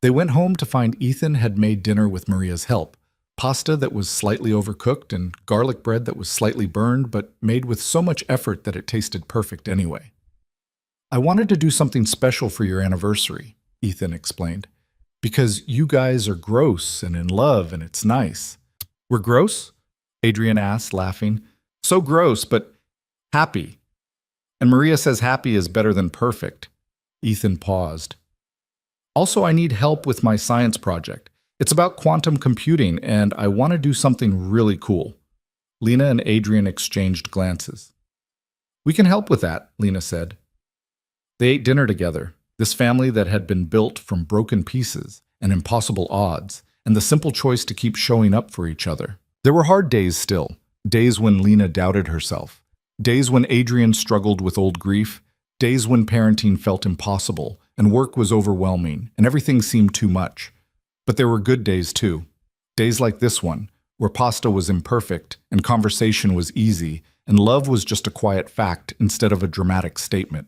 They went home to find Ethan had made dinner with Maria's help. Pasta that was slightly overcooked and garlic bread that was slightly burned, but made with so much effort that it tasted perfect anyway. "I wanted to do something special for your anniversary," Ethan explained, "because you guys are gross and in love and it's nice." "We're gross?" Adrian asked, laughing. "So gross, but happy. And Maria says happy is better than perfect." Ethan paused. "Also, I need help with my science project. It's about quantum computing, and I want to do something really cool." Lena and Adrian exchanged glances. "We can help with that," Lena said. They ate dinner together, this family that had been built from broken pieces and impossible odds, and the simple choice to keep showing up for each other. There were hard days still, days when Lena doubted herself, days when Adrian struggled with old grief, days when parenting felt impossible, and work was overwhelming, and everything seemed too much. But there were good days too. Days like this one, where pasta was imperfect, and conversation was easy, and love was just a quiet fact instead of a dramatic statement.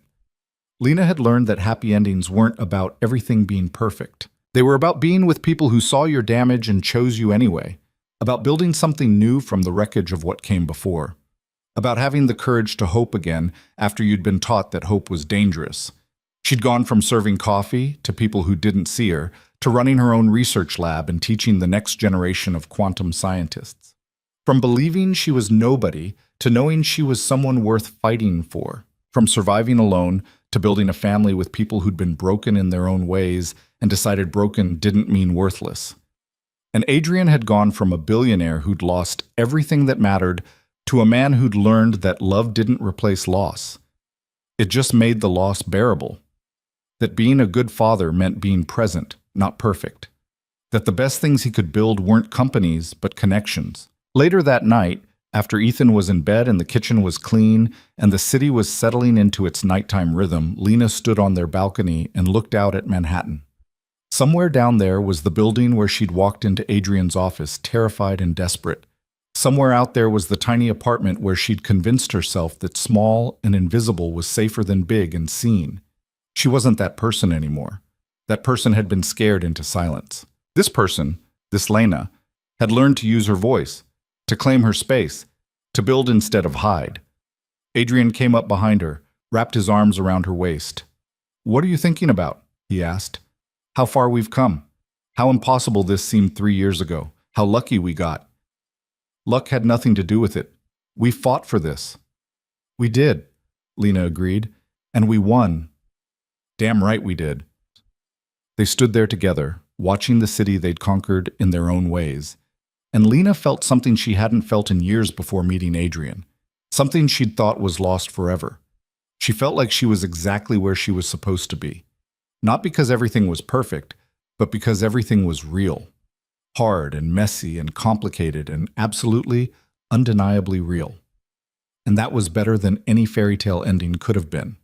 Lena had learned that happy endings weren't about everything being perfect. They were about being with people who saw your damage and chose you anyway, about building something new from the wreckage of what came before, about having the courage to hope again after you'd been taught that hope was dangerous. She'd gone from serving coffee to people who didn't see her, to running her own research lab and teaching the next generation of quantum scientists. From believing she was nobody to knowing she was someone worth fighting for. From surviving alone to building a family with people who'd been broken in their own ways and decided broken didn't mean worthless. And Adrian had gone from a billionaire who'd lost everything that mattered to a man who'd learned that love didn't replace loss. It just made the loss bearable. That being a good father meant being present, not perfect. That the best things he could build weren't companies, but connections. Later that night, after Ethan was in bed and the kitchen was clean and the city was settling into its nighttime rhythm, Lena stood on their balcony and looked out at Manhattan. Somewhere down there was the building where she'd walked into Adrian's office, terrified and desperate. Somewhere out there was the tiny apartment where she'd convinced herself that small and invisible was safer than big and seen. She wasn't that person anymore. That person had been scared into silence. This person, this Lena, had learned to use her voice, to claim her space, to build instead of hide. Adrian came up behind her, wrapped his arms around her waist. "What are you thinking about?" he asked. "How far we've come. How impossible this seemed 3 years ago. How lucky we got." "Luck had nothing to do with it. We fought for this." "We did," Lena agreed, "and we won." "Damn right we did." They stood there together, watching the city they'd conquered in their own ways. And Lena felt something she hadn't felt in years before meeting Adrian, something she'd thought was lost forever. She felt like she was exactly where she was supposed to be. Not because everything was perfect, but because everything was real. Hard and messy and complicated and absolutely, undeniably real. And that was better than any fairy tale ending could have been.